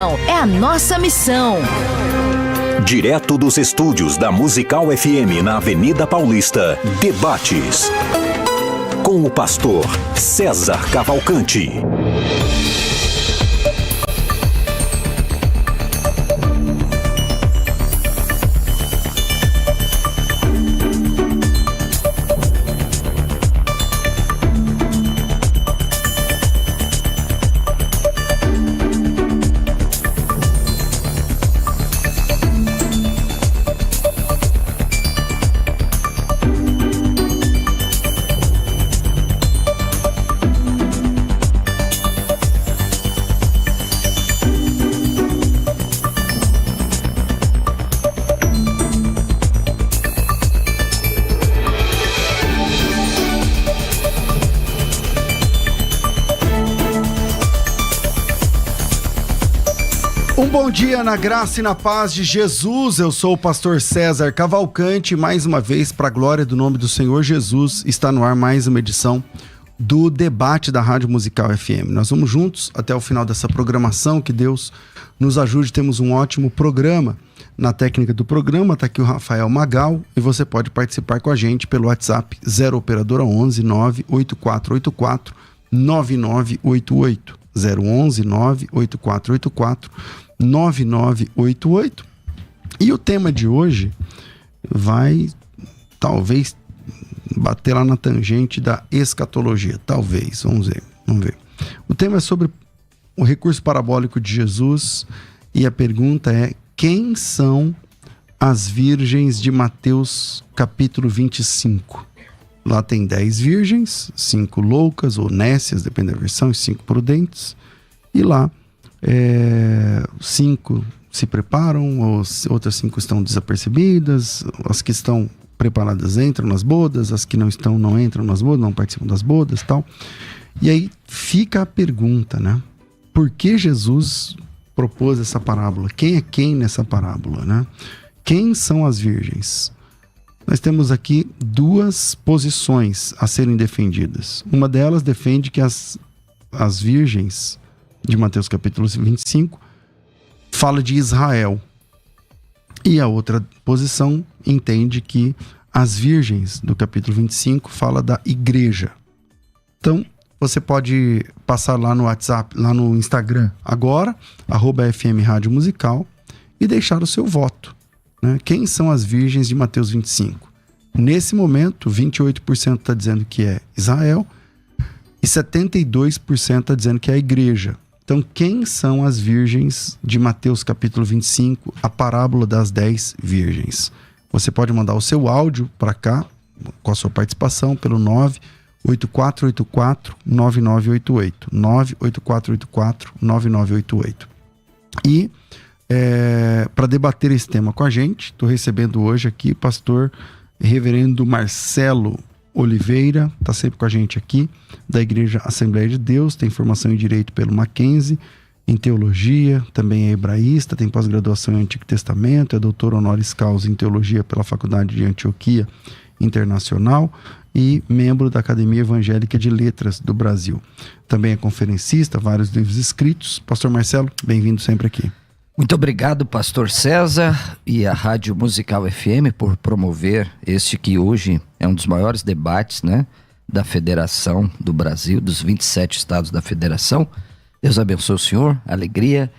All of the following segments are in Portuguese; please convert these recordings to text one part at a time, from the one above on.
É a nossa missão. Direto dos estúdios da Musical FM na Avenida Paulista, debates com o pastor César Cavalcante. Bom dia na graça e na paz de Jesus. Eu sou o pastor César Cavalcante. Mais uma vez, para a glória do nome do Senhor Jesus, está no ar mais uma edição do debate da Rádio Musical FM. Nós vamos juntos até o final dessa programação. Que Deus nos ajude. Temos um ótimo programa. Na técnica do programa está aqui o Rafael Magal e você pode participar com a gente pelo WhatsApp 0 operadora 11 98484 9988 011 98484 9988. E o tema de hoje vai talvez bater lá na tangente da escatologia, talvez, vamos ver. O tema é sobre o recurso parabólico de Jesus e a pergunta é: quem são as virgens de Mateus capítulo 25? Lá tem 10 virgens, 5 loucas ou nécias, depende da versão, e 5 prudentes, e lá 5 se preparam, outras 5 estão desapercebidas, as que estão preparadas entram nas bodas, as que não estão não entram nas bodas, não participam das bodas e tal. E aí fica a pergunta, né? Por que Jesus propôs essa parábola? Quem é quem nessa parábola, né? Quem são as virgens? Nós temos aqui 2 posições a serem defendidas. Uma delas defende que as virgens de Mateus capítulo 25 fala de Israel. E a outra posição entende que as virgens do capítulo 25 fala da igreja. Então, você pode passar lá no WhatsApp, lá no Instagram agora, @FM Rádio Musical, e deixar o seu voto, né? Quem são as virgens de Mateus 25? Nesse momento, 28% está dizendo que é Israel e 72% está dizendo que é a igreja. Então, quem são as virgens de Mateus capítulo 25, a parábola das 10 virgens? Você pode mandar o seu áudio para cá, com a sua participação, pelo 98484-9988. 98484-9988. E para debater esse tema com a gente, estou recebendo hoje aqui o pastor reverendo Marcelo Oliveira, está sempre com a gente aqui, da Igreja Assembleia de Deus, tem formação em Direito pelo Mackenzie, em Teologia, também é hebraísta, tem pós-graduação em Antigo Testamento, é doutor honoris causa em Teologia pela Faculdade de Antioquia Internacional e membro da Academia Evangélica de Letras do Brasil. Também é conferencista, vários livros escritos. Pastor Marcelo, bem-vindo sempre aqui. Muito obrigado, pastor César e a Rádio Musical FM por promover este que hoje é um dos maiores debates, né, da Federação do Brasil, dos 27 estados da Federação. Deus abençoe o senhor, alegria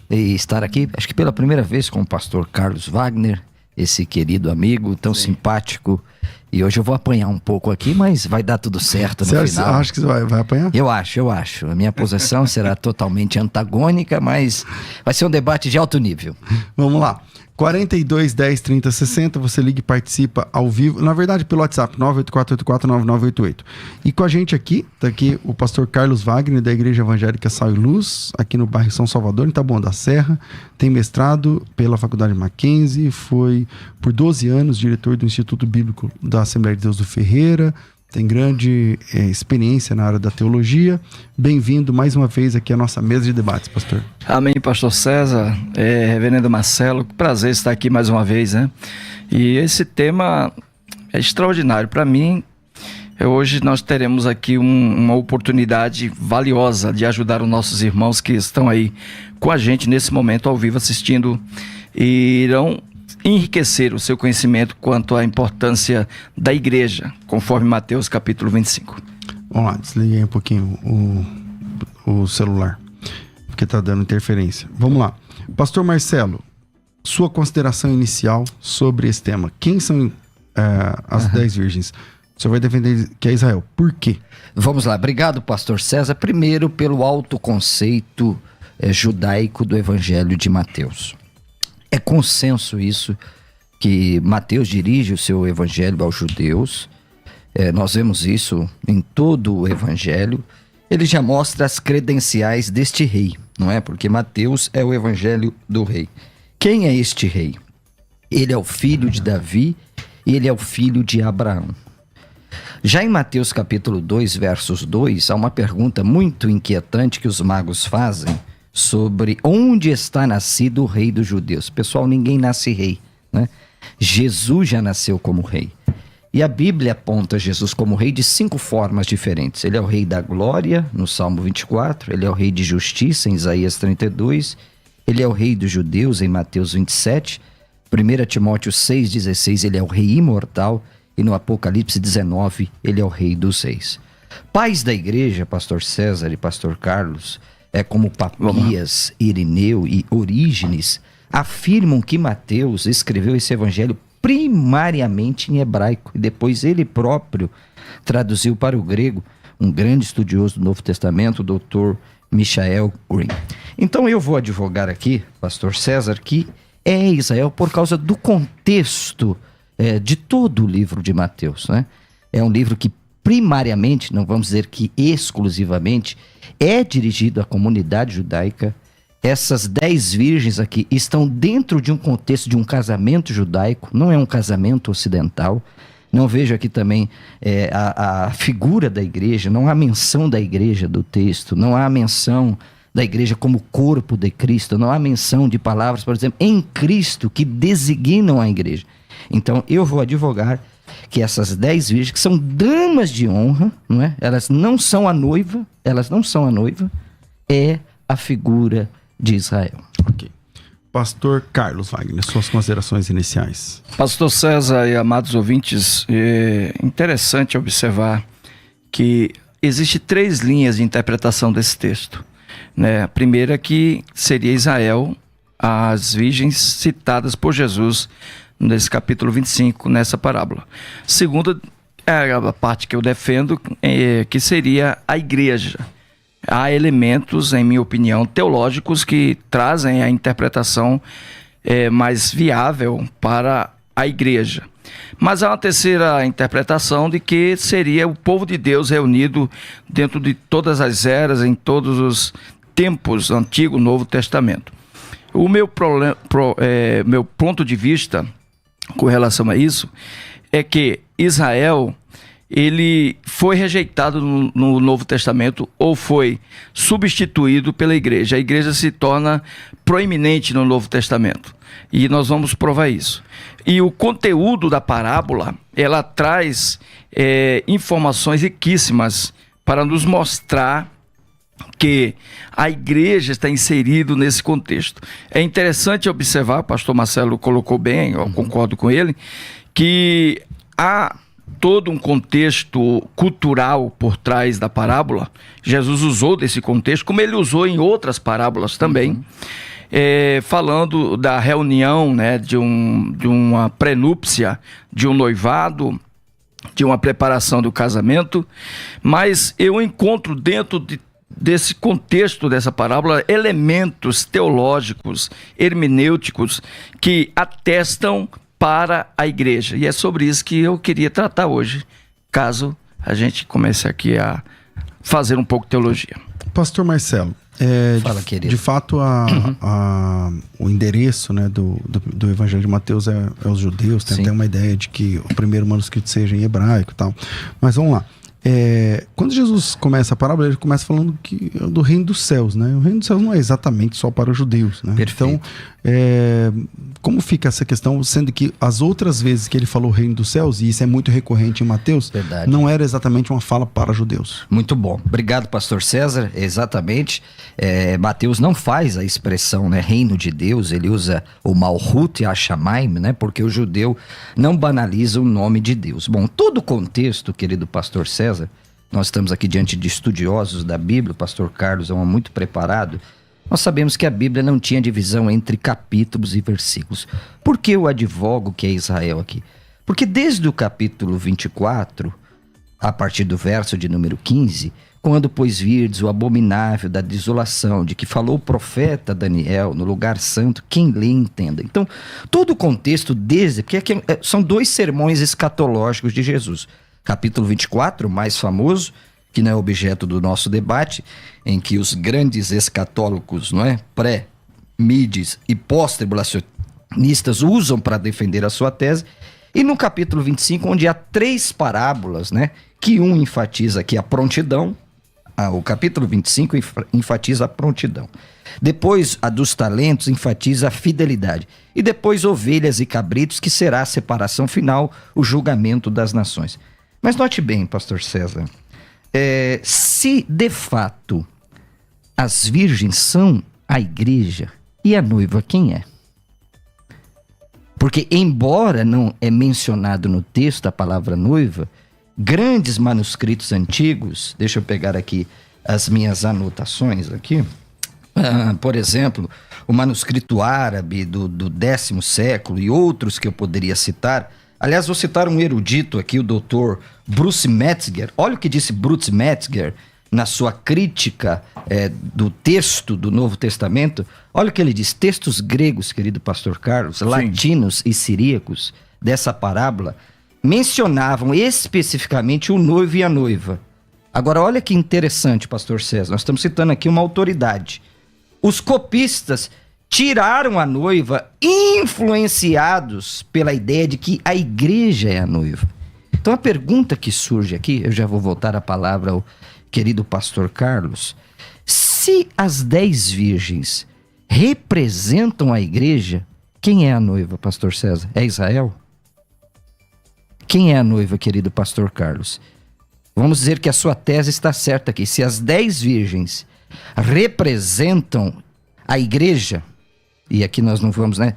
e estar aqui, acho que pela primeira vez com o pastor Carlos Wagner, esse querido amigo tão simpático. E hoje eu vou apanhar um pouco aqui, mas vai dar tudo certo no final. Você acha que você vai apanhar? Eu acho. A minha posição será totalmente antagônica, mas vai ser um debate de alto nível. Vamos lá. 42 10 30 60, você liga e participa ao vivo, na verdade pelo WhatsApp 984849988. E com a gente aqui, tá aqui o pastor Carlos Wagner da Igreja Evangélica Sal e Luz, aqui no bairro São Salvador, em Taboão da Serra, tem mestrado pela Faculdade Mackenzie, foi por 12 anos diretor do Instituto Bíblico da Assembleia de Deus do Ferreira, tem grande experiência na área da teologia. Bem-vindo mais uma vez aqui à nossa mesa de debates, pastor. Amém, pastor César, reverendo Marcelo, que prazer estar aqui mais uma vez, né? E esse tema é extraordinário para mim. Hoje nós teremos aqui uma oportunidade valiosa de ajudar os nossos irmãos que estão aí com a gente nesse momento ao vivo assistindo e irão enriquecer o seu conhecimento quanto à importância da igreja, conforme Mateus capítulo 25. Vamos lá, desliguei um pouquinho o celular, porque está dando interferência. Vamos lá. Pastor Marcelo, sua consideração inicial sobre esse tema. Quem são as 10 virgens? O senhor vai defender que é Israel. Por quê? Vamos lá. Obrigado, pastor César. Primeiro, pelo alto conceito judaico do Evangelho de Mateus. É consenso isso, que Mateus dirige o seu Evangelho aos judeus. Nós vemos isso em todo o Evangelho. Ele já mostra as credenciais deste rei, não é? Porque Mateus é o Evangelho do rei. Quem é este rei? Ele é o filho de Davi e ele é o filho de Abraão. Já em Mateus capítulo 2, versos 2, há uma pergunta muito inquietante que os magos fazem sobre onde está nascido o rei dos judeus. Pessoal, ninguém nasce rei, né? Jesus já nasceu como rei. E a Bíblia aponta Jesus como rei de 5 formas diferentes. Ele é o rei da glória, no Salmo 24. Ele é o rei de justiça, em Isaías 32. Ele é o rei dos judeus, em Mateus 27. 1 Timóteo 6,16, ele é o rei imortal. E no Apocalipse 19, ele é o rei dos reis. Pais da igreja, pastor César e pastor Carlos, como Papias, Irineu e Orígenes, afirmam que Mateus escreveu esse evangelho primariamente em hebraico, e depois ele próprio traduziu para o grego, um grande estudioso do Novo Testamento, o Dr. Michael Green. Então eu vou advogar aqui, pastor César, que é Israel por causa do contexto de todo o livro de Mateus, né? É um livro que primariamente, não vamos dizer que exclusivamente, é dirigido à comunidade judaica. Essas 10 virgens aqui estão dentro de um contexto de um casamento judaico, não é um casamento ocidental. Não vejo aqui também a figura da igreja, não há menção da igreja do texto, não há menção da igreja como corpo de Cristo, não há menção de palavras, por exemplo, em Cristo, que designam a igreja. Então eu vou advogar que essas 10 virgens, que são damas de honra, não é? Elas não são a noiva, é a figura de Israel. Ok. Pastor Carlos Wagner, suas considerações iniciais. Pastor César e amados ouvintes, é interessante observar que existe 3 linhas de interpretação desse texto, né? A primeira que seria Israel, as virgens citadas por Jesus nesse capítulo 25, nessa parábola. Segunda, a parte que eu defendo, que seria a igreja. Há elementos, em minha opinião, teológicos que trazem a interpretação mais viável para a igreja. Mas há uma terceira interpretação de que seria o povo de Deus reunido dentro de todas as eras, em todos os tempos, Antigo e Novo Testamento. O meu ponto de vista com relação a isso é que Israel, ele foi rejeitado no Novo Testamento ou foi substituído pela igreja. A igreja se torna proeminente no Novo Testamento e nós vamos provar isso. E o conteúdo da parábola, ela traz informações riquíssimas para nos mostrar que a igreja está inserida nesse contexto. É interessante observar, o pastor Marcelo colocou bem, eu concordo com ele, que há todo um contexto cultural por trás da parábola. Jesus usou desse contexto, como ele usou em outras parábolas também, falando da reunião, né, de uma prenúpcia, de um noivado, de uma preparação do casamento, mas eu encontro dentro desse contexto dessa parábola elementos teológicos, hermenêuticos, que atestam para a igreja. E é sobre isso que eu queria tratar hoje, caso a gente comece aqui a fazer um pouco de teologia. Pastor Marcelo, Fala, querido. De fato o endereço, né, do Evangelho de Mateus é os judeus, tem Sim. até uma ideia de que o primeiro manuscrito seja em hebraico e tal. Mas vamos lá. quando Jesus começa a parábola, ele começa falando do reino dos céus, né? O reino dos céus não é exatamente só para os judeus, né? Perfeito. Então, como fica essa questão, sendo que as outras vezes que ele falou reino dos céus, e isso é muito recorrente em Mateus, Verdade. não era exatamente uma fala para judeus. Muito bom. Obrigado, pastor César. Exatamente. Mateus não faz a expressão, né, reino de Deus, ele usa o Malhut e a Shamaim, né, porque o judeu não banaliza o nome de Deus. Bom, todo o contexto, querido pastor César, nós estamos aqui diante de estudiosos da Bíblia, o pastor Carlos é um muito preparado. Nós sabemos que a Bíblia não tinha divisão entre capítulos e versículos. Por que eu advogo que é Israel aqui? Porque desde o capítulo 24, a partir do verso de número 15, quando, pois, virdes o abominável da desolação, de que falou o profeta Daniel no lugar santo, quem lê entenda. Então, todo o contexto porque aqui são 2 sermões escatológicos de Jesus. Capítulo 24, o mais famoso, que não é objeto do nosso debate, em que os grandes escatólogos, não é, pré-mides e pós-tribulacionistas usam para defender a sua tese, e no capítulo 25, onde há 3 parábolas, né, que um enfatiza aqui a prontidão, o capítulo 25 enfatiza a prontidão. Depois, a dos talentos enfatiza a fidelidade. E depois, ovelhas e cabritos, que será a separação final, o julgamento das nações. Mas note bem, pastor César, se de fato as virgens são a igreja, e a noiva quem é? Porque embora não é mencionado no texto a palavra noiva, grandes manuscritos antigos, deixa eu pegar aqui as minhas anotações aqui, por exemplo, o manuscrito árabe do 10º século e outros que eu poderia citar. Aliás, vou citar um erudito aqui, o doutor Bruce Metzger. Olha o que disse Bruce Metzger na sua crítica do texto do Novo Testamento. Olha o que ele diz. Textos gregos, querido pastor Carlos, latinos e siríacos dessa parábola mencionavam especificamente o noivo e a noiva. Agora, olha que interessante, pastor César. Nós estamos citando aqui uma autoridade. Os copistas tiraram a noiva influenciados pela ideia de que a igreja é a noiva. Então a pergunta que surge aqui, eu já vou voltar a palavra ao querido pastor Carlos, se as 10 virgens representam a igreja, quem é a noiva, pastor César? É Israel? Quem é a noiva, querido pastor Carlos? Vamos dizer que a sua tese está certa aqui. Se as 10 virgens representam a igreja, e aqui nós não vamos, né,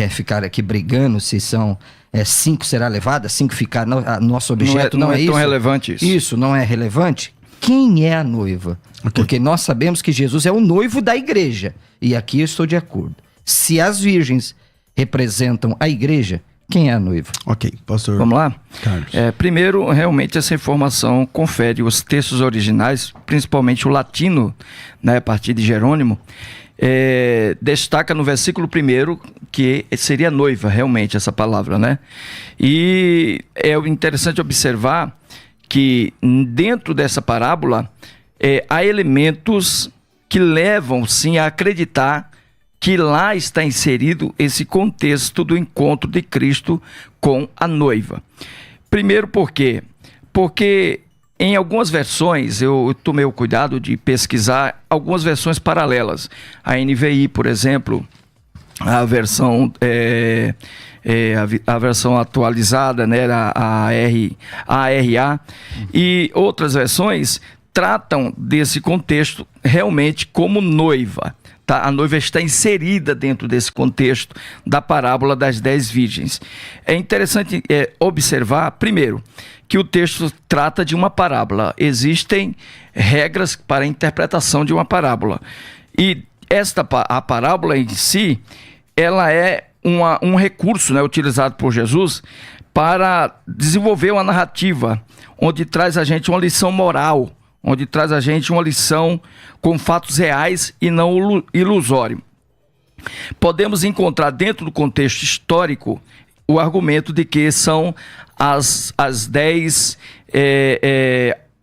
ficar aqui brigando se são 5 será levada, 5 ficar. Nosso objeto não é isso. Não é tão relevante isso. Isso não é relevante. Quem é a noiva? Okay. Porque nós sabemos que Jesus é o noivo da igreja. E aqui eu estou de acordo. Se as virgens representam a igreja, quem é a noiva? Ok, pastor. Vamos lá? Carlos. Primeiro, realmente essa informação confere os textos originais, principalmente o latino, né, a partir de Jerônimo. Destaca no versículo 1 que seria noiva, realmente, essa palavra, né? E é interessante observar que dentro dessa parábola há elementos que levam, sim, a acreditar que lá está inserido esse contexto do encontro de Cristo com a noiva. Primeiro, por quê? Porque em algumas versões, eu tomei o cuidado de pesquisar algumas versões paralelas. A NVI, por exemplo, a versão atualizada, né, a ARA, e outras versões tratam desse contexto realmente como noiva. Tá? A noiva está inserida dentro desse contexto da parábola das 10 virgens. É interessante observar, primeiro, que o texto trata de uma parábola. Existem regras para a interpretação de uma parábola. E a parábola em si, ela é um recurso, né, utilizado por Jesus para desenvolver uma narrativa onde traz a gente uma lição moral, onde traz a gente uma lição com fatos reais e não ilusório. Podemos encontrar dentro do contexto histórico o argumento de que são as 10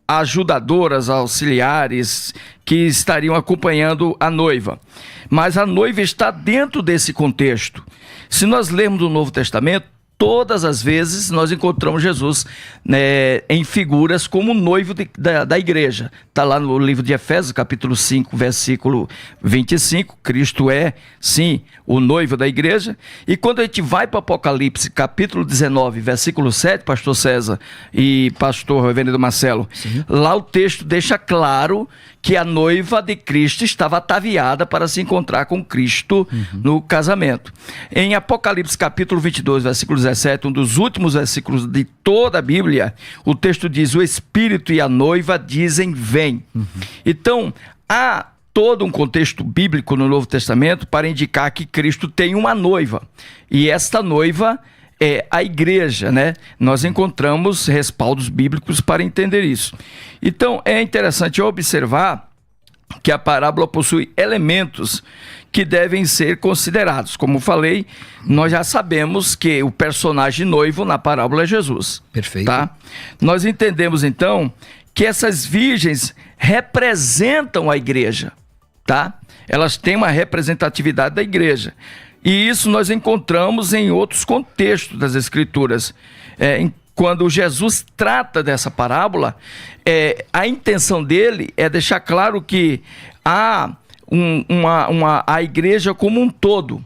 ajudadoras, auxiliares que estariam acompanhando a noiva. Mas a noiva está dentro desse contexto. Se nós lermos o Novo Testamento, todas as vezes nós encontramos Jesus, né, em figuras como noivo da igreja. Está lá no livro de Efésios, capítulo 5, versículo 25. Cristo é, sim, o noivo da igreja. E quando a gente vai para Apocalipse, capítulo 19, versículo 7, pastor César e pastor reverendo Marcelo, sim, lá o texto deixa claro que a noiva de Cristo estava ataviada para se encontrar com Cristo no casamento. Em Apocalipse capítulo 22, versículo 17, um dos últimos versículos de toda a Bíblia, o texto diz: o Espírito e a noiva dizem vem. Então, há todo um contexto bíblico no Novo Testamento para indicar que Cristo tem uma noiva. E esta noiva é a igreja, né? Nós encontramos respaldos bíblicos para entender isso. Então, é interessante observar que a parábola possui elementos que devem ser considerados. Como falei, nós já sabemos que o personagem noivo na parábola é Jesus. Perfeito. Tá? Nós entendemos, então, que essas virgens representam a igreja, tá? Elas têm uma representatividade da igreja. E isso nós encontramos em outros contextos das Escrituras. Quando Jesus trata dessa parábola, a intenção dele é deixar claro que há a igreja como um todo.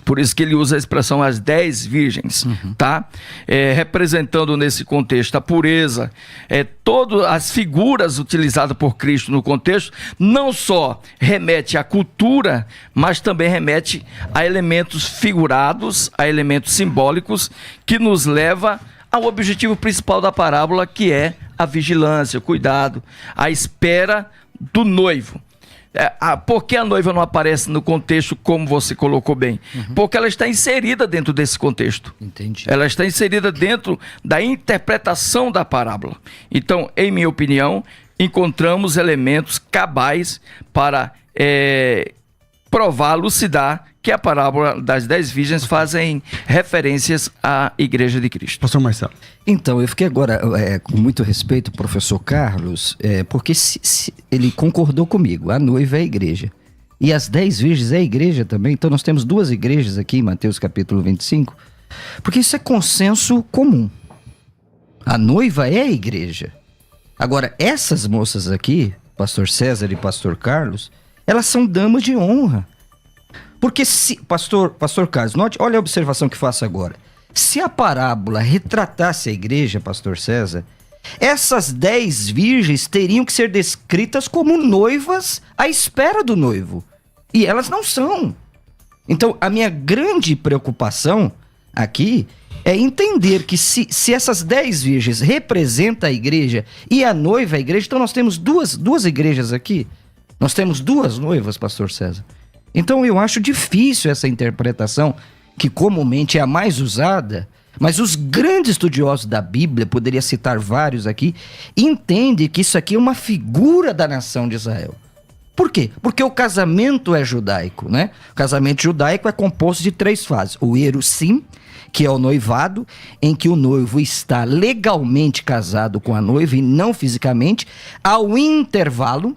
Por isso que ele usa a expressão as 10 virgens, tá? Representando nesse contexto a pureza, todas as figuras utilizadas por Cristo no contexto, não só remete à cultura, mas também remete a elementos figurados, a elementos simbólicos, que nos leva ao objetivo principal da parábola, que é a vigilância, o cuidado, a espera do noivo. Por que a noiva não aparece no contexto como você colocou bem? Porque ela está inserida dentro desse contexto. Entendi. Ela está inserida dentro da interpretação da parábola. Então, em minha opinião, encontramos elementos cabais para provar, lucidar que a parábola das 10 virgens fazem referências à Igreja de Cristo. Pastor Marcelo. Então, eu fiquei agora com muito respeito, professor Carlos, porque ele concordou comigo, a noiva é a igreja. E as 10 virgens é a igreja também, então nós temos 2 igrejas aqui em Mateus capítulo 25, porque isso é consenso comum. A noiva é a igreja. Agora, essas moças aqui, pastor César e pastor Carlos, elas são damas de honra. Porque pastor Carlos, note, olha a observação que faço agora. Se a parábola retratasse a igreja, pastor César, essas 10 virgens teriam que ser descritas como noivas à espera do noivo. E elas não são. Então, a minha grande preocupação aqui é entender que se essas 10 virgens representam a igreja e a noiva a igreja, então nós temos duas igrejas aqui. Nós temos 2 noivas, pastor César. Então eu acho difícil essa interpretação, que comumente é a mais usada, mas os grandes estudiosos da Bíblia, poderia citar vários aqui, entendem que isso aqui é uma figura da nação de Israel. Por quê? Porque o casamento é judaico, né? O casamento judaico é composto de 3 fases. O erusim, que é o noivado, em que o noivo está legalmente casado com a noiva e não fisicamente, ao intervalo,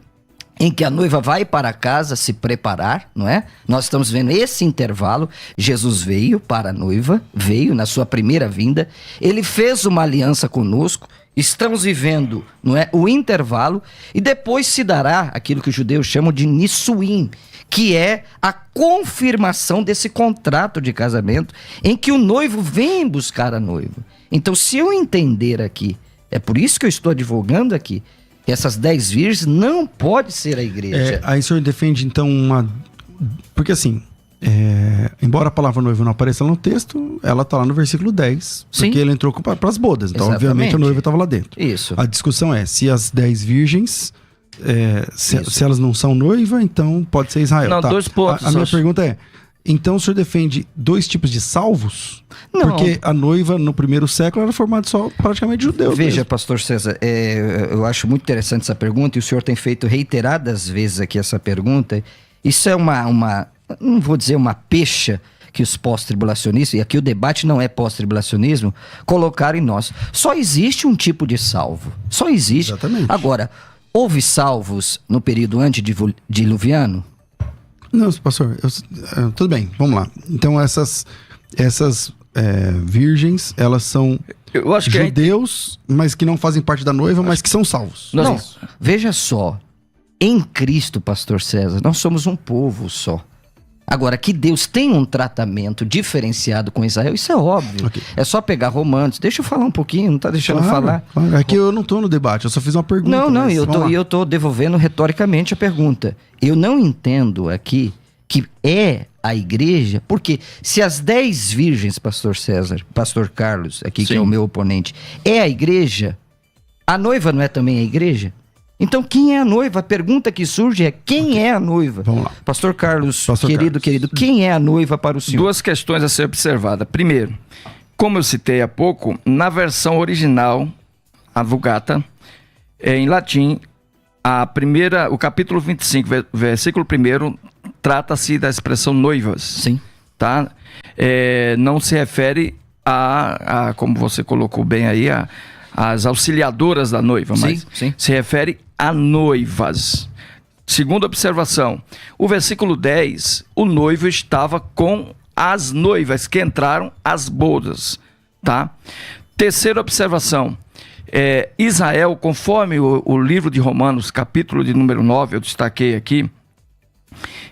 em que a noiva vai para casa se preparar, não é? Nós estamos vendo esse intervalo. Jesus veio para a noiva, veio na sua primeira vinda, ele fez uma aliança conosco, estamos vivendo, não é, o intervalo, e depois se dará aquilo que os judeus chamam de Nissuim, que é a confirmação desse contrato de casamento, em que o noivo vem buscar a noiva. Então, se eu entender aqui, é por isso que eu estou advogando aqui, que essas 10 virgens não pode ser a igreja. Aí o senhor defende, então, porque assim, embora a palavra noiva não apareça no texto, ela está lá no versículo 10. Sim. Porque ele entrou para as bodas. Então, exatamente, obviamente, a noiva estava lá dentro. Isso. A discussão é, se as 10 virgens, se elas não são noiva, então pode ser Israel. Não, tá? 2 pontos. A minha pergunta é, então o senhor defende 2 tipos de salvos? Não. Porque a noiva no primeiro século era formada só praticamente de judeus. Veja, mesmo. pastor César, eu acho muito interessante essa pergunta, e o senhor tem feito reiteradas vezes aqui essa pergunta. Isso é não vou dizer uma pecha que os pós-tribulacionistas, e aqui o debate não é pós-tribulacionismo, colocaram em nós. Só existe um tipo de salvo. Só existe. Exatamente. Agora, houve salvos no período antediluviano? Não, pastor, tudo bem, vamos lá. Então essas virgens, elas são Eu acho que judeus, mas que não fazem parte da noiva, mas que são salvos. Não, veja só. Em Cristo, pastor César, nós somos um povo só. Agora, que Deus tem um tratamento diferenciado com Israel, isso é óbvio. Ok. É só pegar Romanos. Deixa eu falar um pouquinho, não tá deixando eu falar. Claro. É que eu não tô no debate, eu só fiz uma pergunta. Não, mas eu tô devolvendo retoricamente a pergunta. Eu não entendo aqui que é a igreja, porque se as 10 virgens, pastor César, pastor Carlos, aqui que é o meu oponente, é a igreja, a noiva não é também a igreja? Então, quem é a noiva? A pergunta que surge é: quem é a noiva? Vamos lá. Pastor Carlos, Querido, quem é a noiva para o senhor? Duas questões a ser observadas. Primeiro, como eu citei há pouco, na versão original, a Vulgata, em latim, o capítulo 25, versículo 1, trata-se da expressão noivas. Sim. Tá? Não se refere como você colocou bem aí, as auxiliadoras da noiva, mas se refere a noivas. Segunda observação, o versículo 10, o noivo estava com as noivas que entraram às bodas, tá? Terceira observação, Israel, conforme o livro de Romanos, capítulo de número 9, eu destaquei aqui,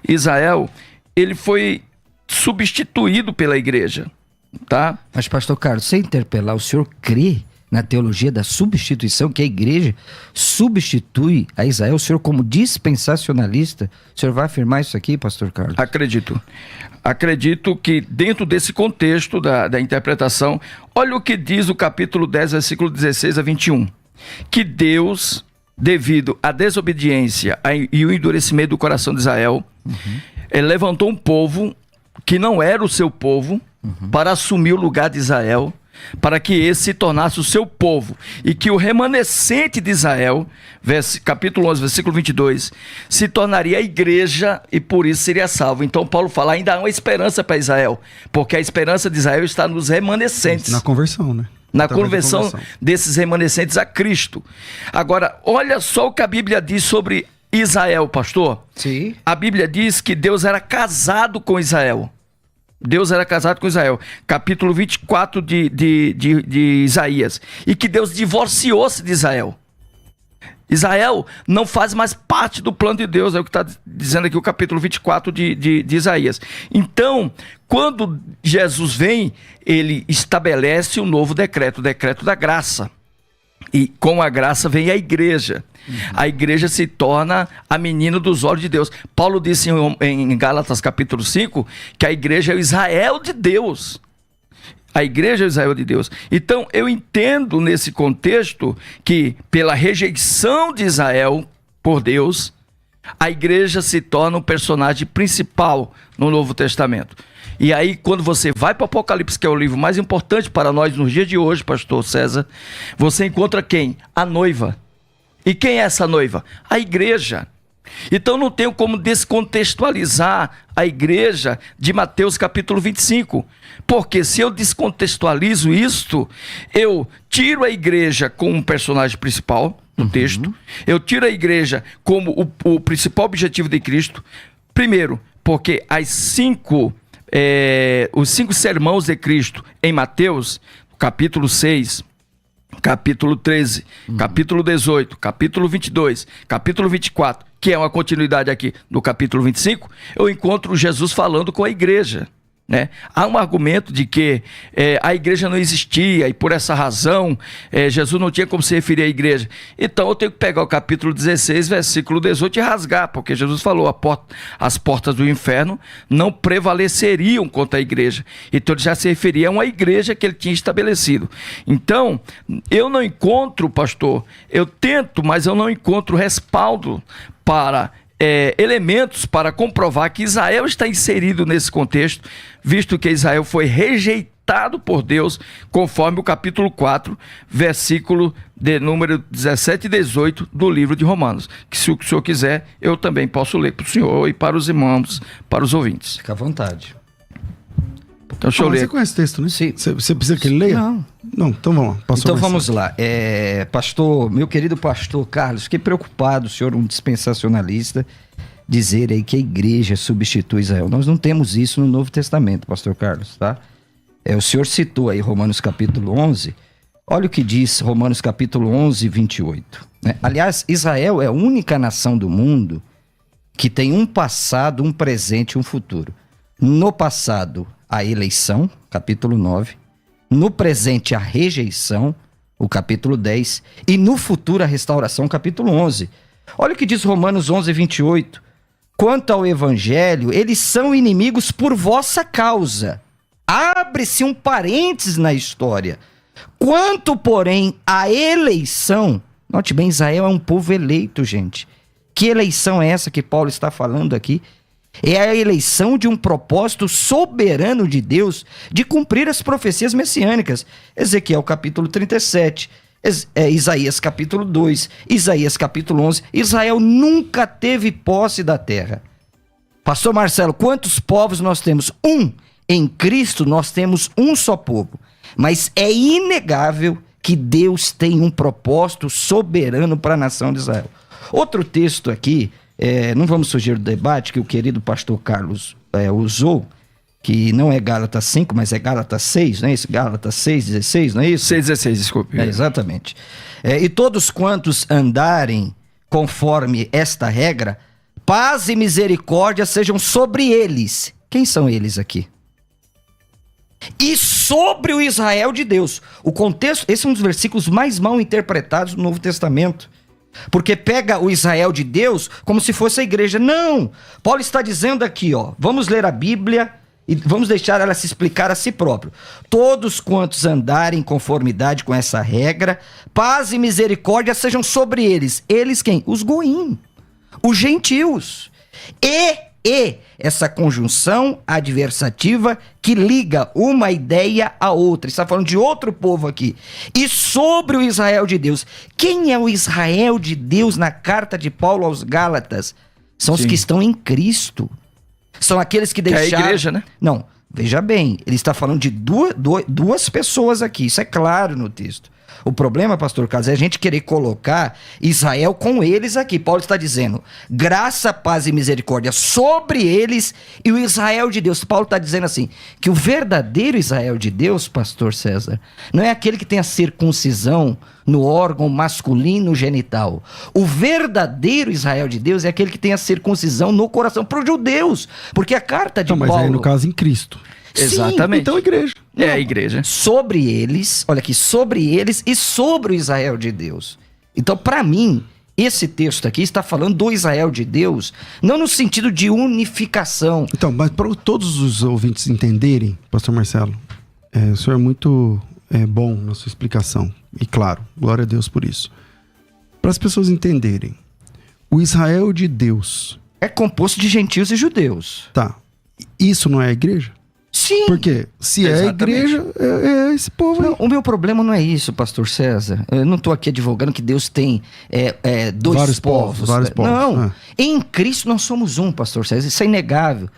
Israel, ele foi substituído pela igreja, tá? Mas, pastor Carlos, sem interpelar, o senhor crê na teologia da substituição, que a igreja substitui a Israel? O senhor, como dispensacionalista, o senhor vai afirmar isso aqui, pastor Carlos? Acredito que dentro desse contexto da interpretação, olha o que diz o capítulo 10, versículo 16 a 21, que Deus, devido à desobediência e o endurecimento do coração de Israel, levantou um povo que não era o seu povo, para assumir o lugar de Israel, para que esse se tornasse o seu povo, e que o remanescente de Israel, capítulo 11, versículo 22, se tornaria a igreja e por isso seria salvo. Então Paulo fala, ainda há uma esperança para Israel, porque a esperança de Israel está nos remanescentes. Na conversão, né? Na conversão desses remanescentes a Cristo. Agora, olha só o que a Bíblia diz sobre Israel, pastor. Sim. A Bíblia diz que Deus era casado com Israel. Deus era casado com Israel, capítulo 24 de Isaías, e que Deus divorciou-se de Israel. Israel não faz mais parte do plano de Deus, é o que está dizendo aqui o capítulo 24 de Isaías. Então, quando Jesus vem, ele estabelece um novo decreto, o decreto da graça. E com a graça vem a igreja. A igreja se torna a menina dos olhos de Deus. Paulo disse em Gálatas capítulo 5 que a igreja é o Israel de Deus. A igreja é o Israel de Deus. Então eu entendo nesse contexto que pela rejeição de Israel por Deus, a igreja se torna um personagem principal no Novo Testamento. E aí, quando você vai para o Apocalipse, que é o livro mais importante para nós nos dias de hoje, pastor César, você encontra quem? A noiva. E quem é essa noiva? A igreja. Então não tenho como descontextualizar a igreja de Mateus capítulo 25, porque se eu descontextualizo isto, eu tiro a igreja como um personagem principal do texto, eu tiro a igreja como o principal objetivo de Cristo. Primeiro, porque os 5 sermãos de Cristo em Mateus, capítulo 6, capítulo 13, capítulo 18, capítulo 22, capítulo 24, que é uma continuidade aqui do capítulo 25, eu encontro Jesus falando com a igreja. Né? Há um argumento de que a igreja não existia e por essa razão Jesus não tinha como se referir à igreja. Então eu tenho que pegar o capítulo 16, versículo 18 e rasgar, porque Jesus falou, as portas do inferno não prevaleceriam contra a igreja. Então ele já se referia a uma igreja que ele tinha estabelecido. Então eu não encontro, pastor, eu tento, mas eu não encontro respaldo para elementos para comprovar que Israel está inserido nesse contexto, visto que Israel foi rejeitado por Deus, conforme o capítulo 4, versículo de número 17 e 18 do livro de Romanos, que se o senhor quiser, eu também posso ler para o senhor e para os irmãos, para os ouvintes. Fica à vontade. Então, deixa eu ler. Você conhece o texto, né? Sim. Você precisa que ele leia? Não, então vamos lá. Então vamos lá. Pastor, meu querido pastor Carlos, fiquei preocupado, o senhor um dispensacionalista, dizer aí que a igreja substitui Israel. Nós não temos isso no Novo Testamento, pastor Carlos, tá? O senhor citou aí Romanos capítulo 11. Olha o que diz Romanos capítulo 11, 28. Né? Aliás, Israel é a única nação do mundo que tem um passado, um presente e um futuro. No passado, a eleição, capítulo 9. No presente, a rejeição, o capítulo 10. E no futuro, a restauração, capítulo 11. Olha o que diz Romanos 11, 28. Quanto ao evangelho, eles são inimigos por vossa causa. Abre-se um parênteses na história. Quanto, porém, à eleição... Note bem, Israel é um povo eleito, gente. Que eleição é essa que Paulo está falando aqui? É a eleição de um propósito soberano de Deus de cumprir as profecias messiânicas. Ezequiel capítulo 37, Isaías capítulo 2, Isaías capítulo 11. Israel nunca teve posse da terra. Pastor Marcelo, quantos povos nós temos? Em Cristo nós temos um só povo. Mas é inegável que Deus tem um propósito soberano para a nação de Israel. Outro texto aqui, não vamos fugir do debate que o querido pastor Carlos usou, que não é Gálatas 5, mas é Gálatas 6, não é isso? Gálatas 6, 16, não é isso? 6, 16, desculpe. Exatamente. E todos quantos andarem conforme esta regra, paz e misericórdia sejam sobre eles. Quem são eles aqui? E sobre o Israel de Deus. O contexto, esse é um dos versículos mais mal interpretados do Novo Testamento. Porque pega o Israel de Deus como se fosse a igreja. Não! Paulo está dizendo aqui, vamos ler a Bíblia e vamos deixar ela se explicar a si próprio. Todos quantos andarem em conformidade com essa regra, paz e misericórdia sejam sobre eles. Eles quem? Os goim, os gentios. E essa conjunção adversativa que liga uma ideia a outra. Está falando de outro povo aqui. E sobre o Israel de Deus. Quem é o Israel de Deus na carta de Paulo aos Gálatas? São os que estão em Cristo. São aqueles que deixaram... É a igreja, né? Não, veja bem. Ele está falando de duas pessoas aqui. Isso é claro no texto. O problema, pastor Carlos, é a gente querer colocar Israel com eles aqui. Paulo está dizendo, graça, paz e misericórdia sobre eles e o Israel de Deus. Paulo está dizendo assim, que o verdadeiro Israel de Deus, pastor César, não é aquele que tem a circuncisão no órgão masculino genital. O verdadeiro Israel de Deus é aquele que tem a circuncisão no coração para os judeus. Porque a carta de Paulo... Mas aí no caso em Cristo. Exatamente. Então a igreja. É a igreja. Sobre eles, olha aqui, sobre eles e sobre o Israel de Deus. Então, para mim, esse texto aqui está falando do Israel de Deus, não no sentido de unificação. Então, mas para todos os ouvintes entenderem, pastor Marcelo, o senhor é muito bom na sua explicação. E claro, glória a Deus por isso. Para as pessoas entenderem, o Israel de Deus... é composto de gentios e judeus. Tá. Isso não é a igreja? Sim. Porque se é a igreja, é esse povo aí. Não, o meu problema não é isso, pastor César. Eu não estou aqui advogando que Deus tem vários povos. Vários povos. Não. Em Cristo nós somos um, pastor César. Isso é inegável.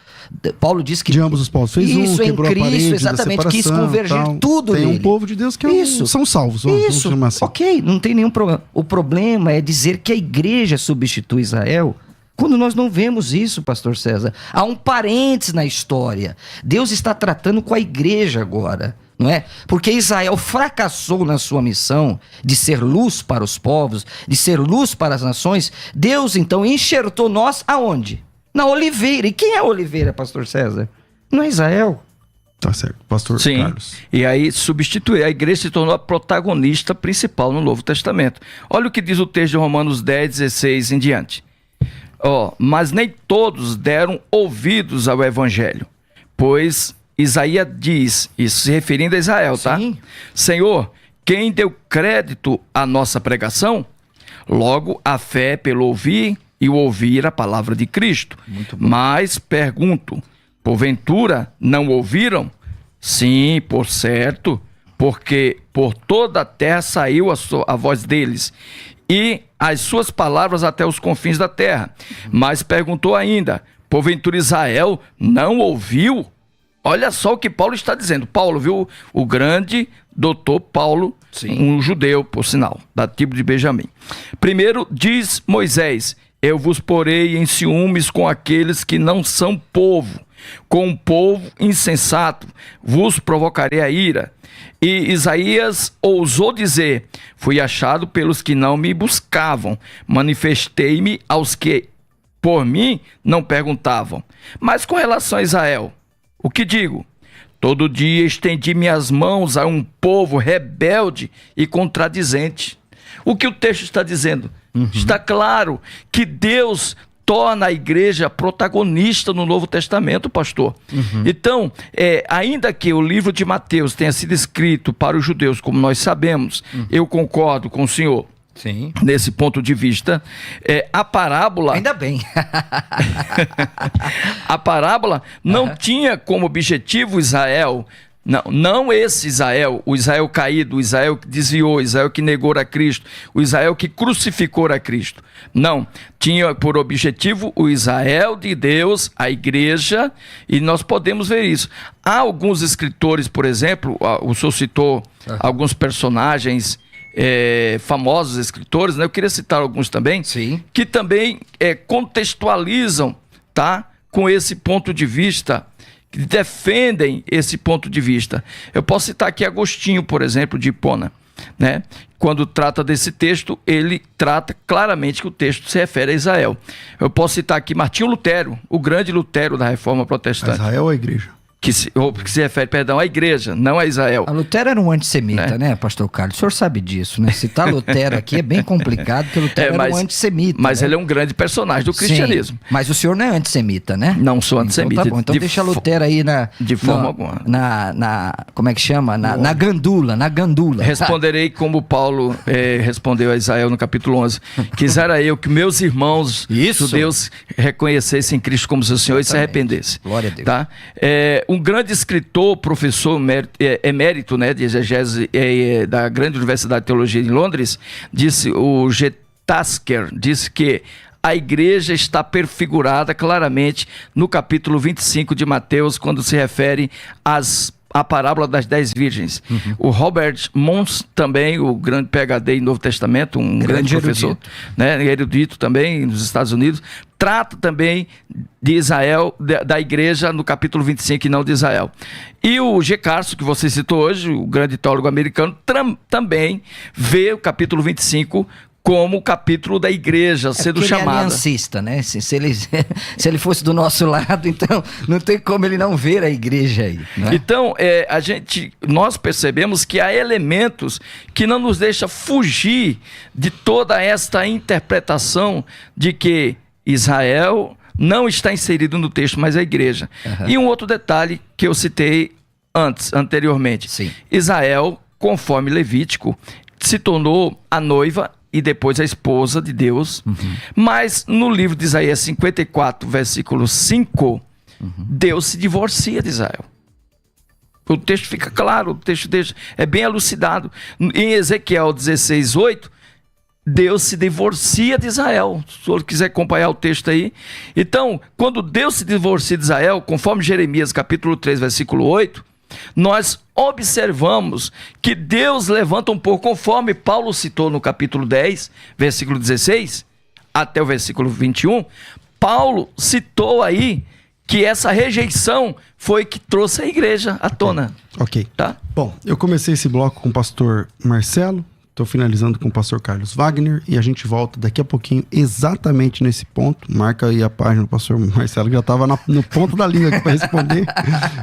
Paulo diz que... de ambos os povos fez isso, quebrou em Cristo, a parede exatamente, da separação, quis convergir tal. tudo Tem nele. um povo de Deus que são salvos. Vamos chamar assim. Ok, não tem nenhum problema. O problema é dizer que a igreja substitui Israel... quando nós não vemos isso, pastor César. Há um parênteses na história. Deus está tratando com a igreja agora, não é? Porque Israel fracassou na sua missão de ser luz para os povos, de ser luz para as nações. Deus, então, enxertou nós aonde? Na oliveira. E quem é a oliveira, pastor César? Não é Israel. Tá certo, pastor Carlos. E aí substituir. A igreja se tornou a protagonista principal no Novo Testamento. Olha o que diz o texto de Romanos 10, 16 em diante. Mas nem todos deram ouvidos ao evangelho, pois Isaías diz, isso se referindo a Israel, tá? Sim. Senhor, quem deu crédito à nossa pregação? Logo, a fé pelo ouvir e o ouvir a palavra de Cristo. Mas pergunto, porventura não ouviram? Sim, por certo, porque por toda a terra saiu a voz deles, e as suas palavras até os confins da terra. Mas perguntou ainda, porventura Israel não ouviu? Olha só o que Paulo está dizendo. Paulo, viu? O grande doutor Paulo, um judeu, por sinal, da tribo de Benjamim. Primeiro diz Moisés, eu vos porei em ciúmes com aqueles que não são povo, com um povo insensato vos provocarei a ira. E Isaías ousou dizer: fui achado pelos que não me buscavam, manifestei-me aos que por mim não perguntavam. Mas com relação a Israel, o que digo? Todo dia estendi minhas mãos a um povo rebelde e contradizente. O que o texto está dizendo? Está claro que Deus torna a igreja protagonista no Novo Testamento, pastor. Então, ainda que o livro de Mateus tenha sido escrito para os judeus, como nós sabemos, eu concordo com o senhor. Sim. Nesse ponto de vista, a parábola... Ainda bem. A parábola não tinha como objetivo Israel, não esse Israel, o Israel caído, o Israel que desviou, o Israel que negou a Cristo, o Israel que crucificou a Cristo. Não, tinha por objetivo o Israel de Deus, a igreja, e nós podemos ver isso. Há alguns escritores, por exemplo, o senhor citou alguns personagens famosos escritores, né? Eu queria citar alguns também, sim, que também contextualizam, tá, com esse ponto de vista, que defendem esse ponto de vista. Eu posso citar aqui Agostinho, por exemplo, de Hipona, né? Quando trata desse texto, ele trata claramente que o texto se refere a Israel. Eu posso citar aqui Martinho Lutero, o grande Lutero da Reforma Protestante. Israel ou a igreja? Que se refere, perdão, à igreja, não a Israel. A Lutero era um antissemita, né, pastor Carlos? O senhor sabe disso, né? Citar Lutero aqui é bem complicado, porque Lutero era um antissemita. Mas né? ele é um grande personagem do cristianismo. Sim, mas o senhor não é antissemita, né? Não sou antissemita. Então tá bom, então deixa Lutero aí de forma alguma. Como é que chama? Na gandula, Responderei como Paulo respondeu a Israel no capítulo 11, quisera eu que meus irmãos judeus reconhecessem Cristo como seu Senhor. Exatamente. E se arrependessem. Glória a Deus. Tá? Um grande escritor, professor emérito, né, de exegese da grande Universidade de Teologia em Londres, o G. Tasker, disse que a igreja está perfigurada claramente no capítulo 25 de Mateus, quando se refere a parábola das 10 virgens. O Robert Mons também, o grande PhD em Novo Testamento, um grande professor, erudito, né, erudito também nos Estados Unidos, trata também de Israel, da igreja no capítulo 25 e não de Israel. E o G. Carson, que você citou hoje, o grande teólogo americano, também vê o capítulo 25 como o capítulo da igreja sendo chamada. Ele é aliancista, né? Se ele fosse do nosso lado, então não tem como ele não ver a igreja aí. Né? Então, nós percebemos que há elementos que não nos deixam fugir de toda esta interpretação de que Israel não está inserido no texto, mas a igreja. E um outro detalhe que eu citei anteriormente. Sim. Israel, conforme Levítico, se tornou a noiva e depois a esposa de Deus. Mas no livro de Isaías 54, versículo 5, Deus se divorcia de Israel. O texto fica claro, o texto é bem elucidado. Em Ezequiel 16, 8, Deus se divorcia de Israel. Se o senhor quiser acompanhar o texto aí. Então, quando Deus se divorcia de Israel, conforme Jeremias capítulo 3, versículo 8, nós observamos que Deus levanta um povo, conforme Paulo citou no capítulo 10, versículo 16, até o versículo 21, Paulo citou aí que essa rejeição foi que trouxe a igreja à tona. Ok. Tá? Bom, eu comecei esse bloco com o pastor Marcelo, estou finalizando com o pastor Carlos Wagner e a gente volta daqui a pouquinho exatamente nesse ponto. Marca aí a página do pastor Marcelo, que já estava no ponto da língua aqui para responder,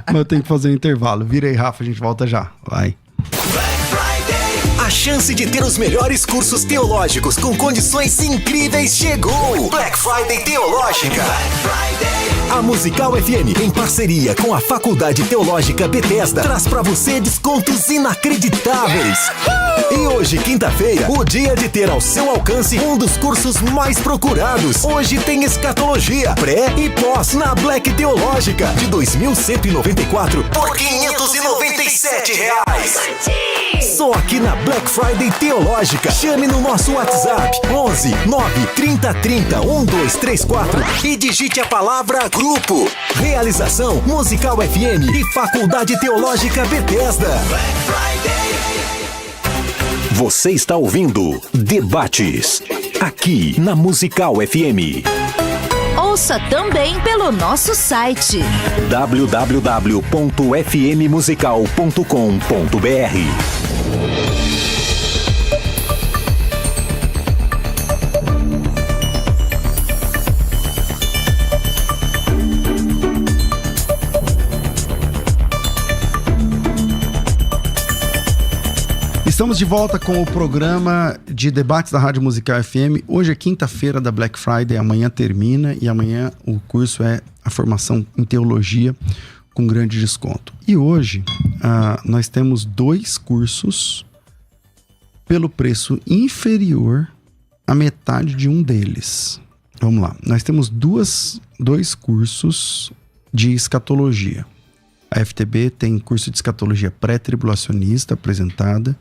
mas eu tenho que fazer um intervalo. Vira aí, Rafa, a gente volta já. Vai. A chance de ter os melhores cursos teológicos com condições incríveis chegou! Black Friday Teológica. A Musical FM, em parceria com a Faculdade Teológica Bethesda, traz pra você descontos inacreditáveis. E hoje, quinta-feira, o dia de ter ao seu alcance um dos cursos mais procurados. Hoje tem escatologia, pré e pós na Black Teológica, de R$ 2.194 por R$ 597. Só aqui na Black Friday Teológica. Chame no nosso WhatsApp 11 9 30 30 1234 e digite a palavra grupo. Realização Musical FM e Faculdade Teológica Bethesda. Black Friday. Você está ouvindo Debates aqui na Musical FM. Ouça também pelo nosso site www.fmmusical.com.br. Estamos de volta com o programa de debates da Rádio Musical FM. Hoje é quinta-feira da Black Friday, amanhã termina e amanhã o curso é a formação em teologia com grande desconto. E hoje nós temos 2 cursos pelo preço inferior à metade de um deles. Vamos lá, nós temos 2 cursos de escatologia. A FTB tem curso de escatologia pré-tribulacionista apresentada,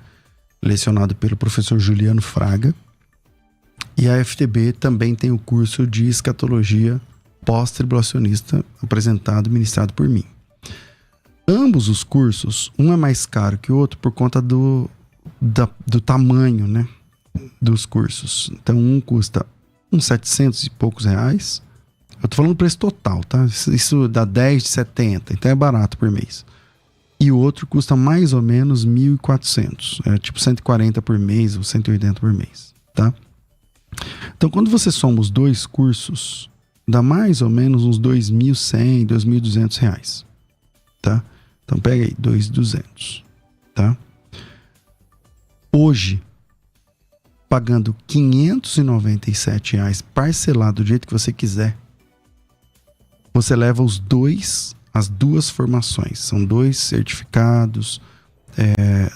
lecionado pelo professor Juliano Fraga, e a FTB também tem o curso de escatologia pós-tribulacionista apresentado e ministrado por mim. Ambos os cursos, um é mais caro que o outro por conta do tamanho, né, dos cursos. Então um custa uns 700 e poucos reais. Eu tô falando preço total, tá? Isso dá 10 de 70, então é barato por mês. E o outro custa mais ou menos 1.400. É tipo 140 por mês ou 180 por mês, tá? Então, quando você soma os 2 cursos, dá mais ou menos uns 2.100, 2.200 reais, tá? Então, pega aí, 2.200, tá? Hoje, pagando R$597 reais, parcelado do jeito que você quiser, você leva as 2 formações. São 2 certificados,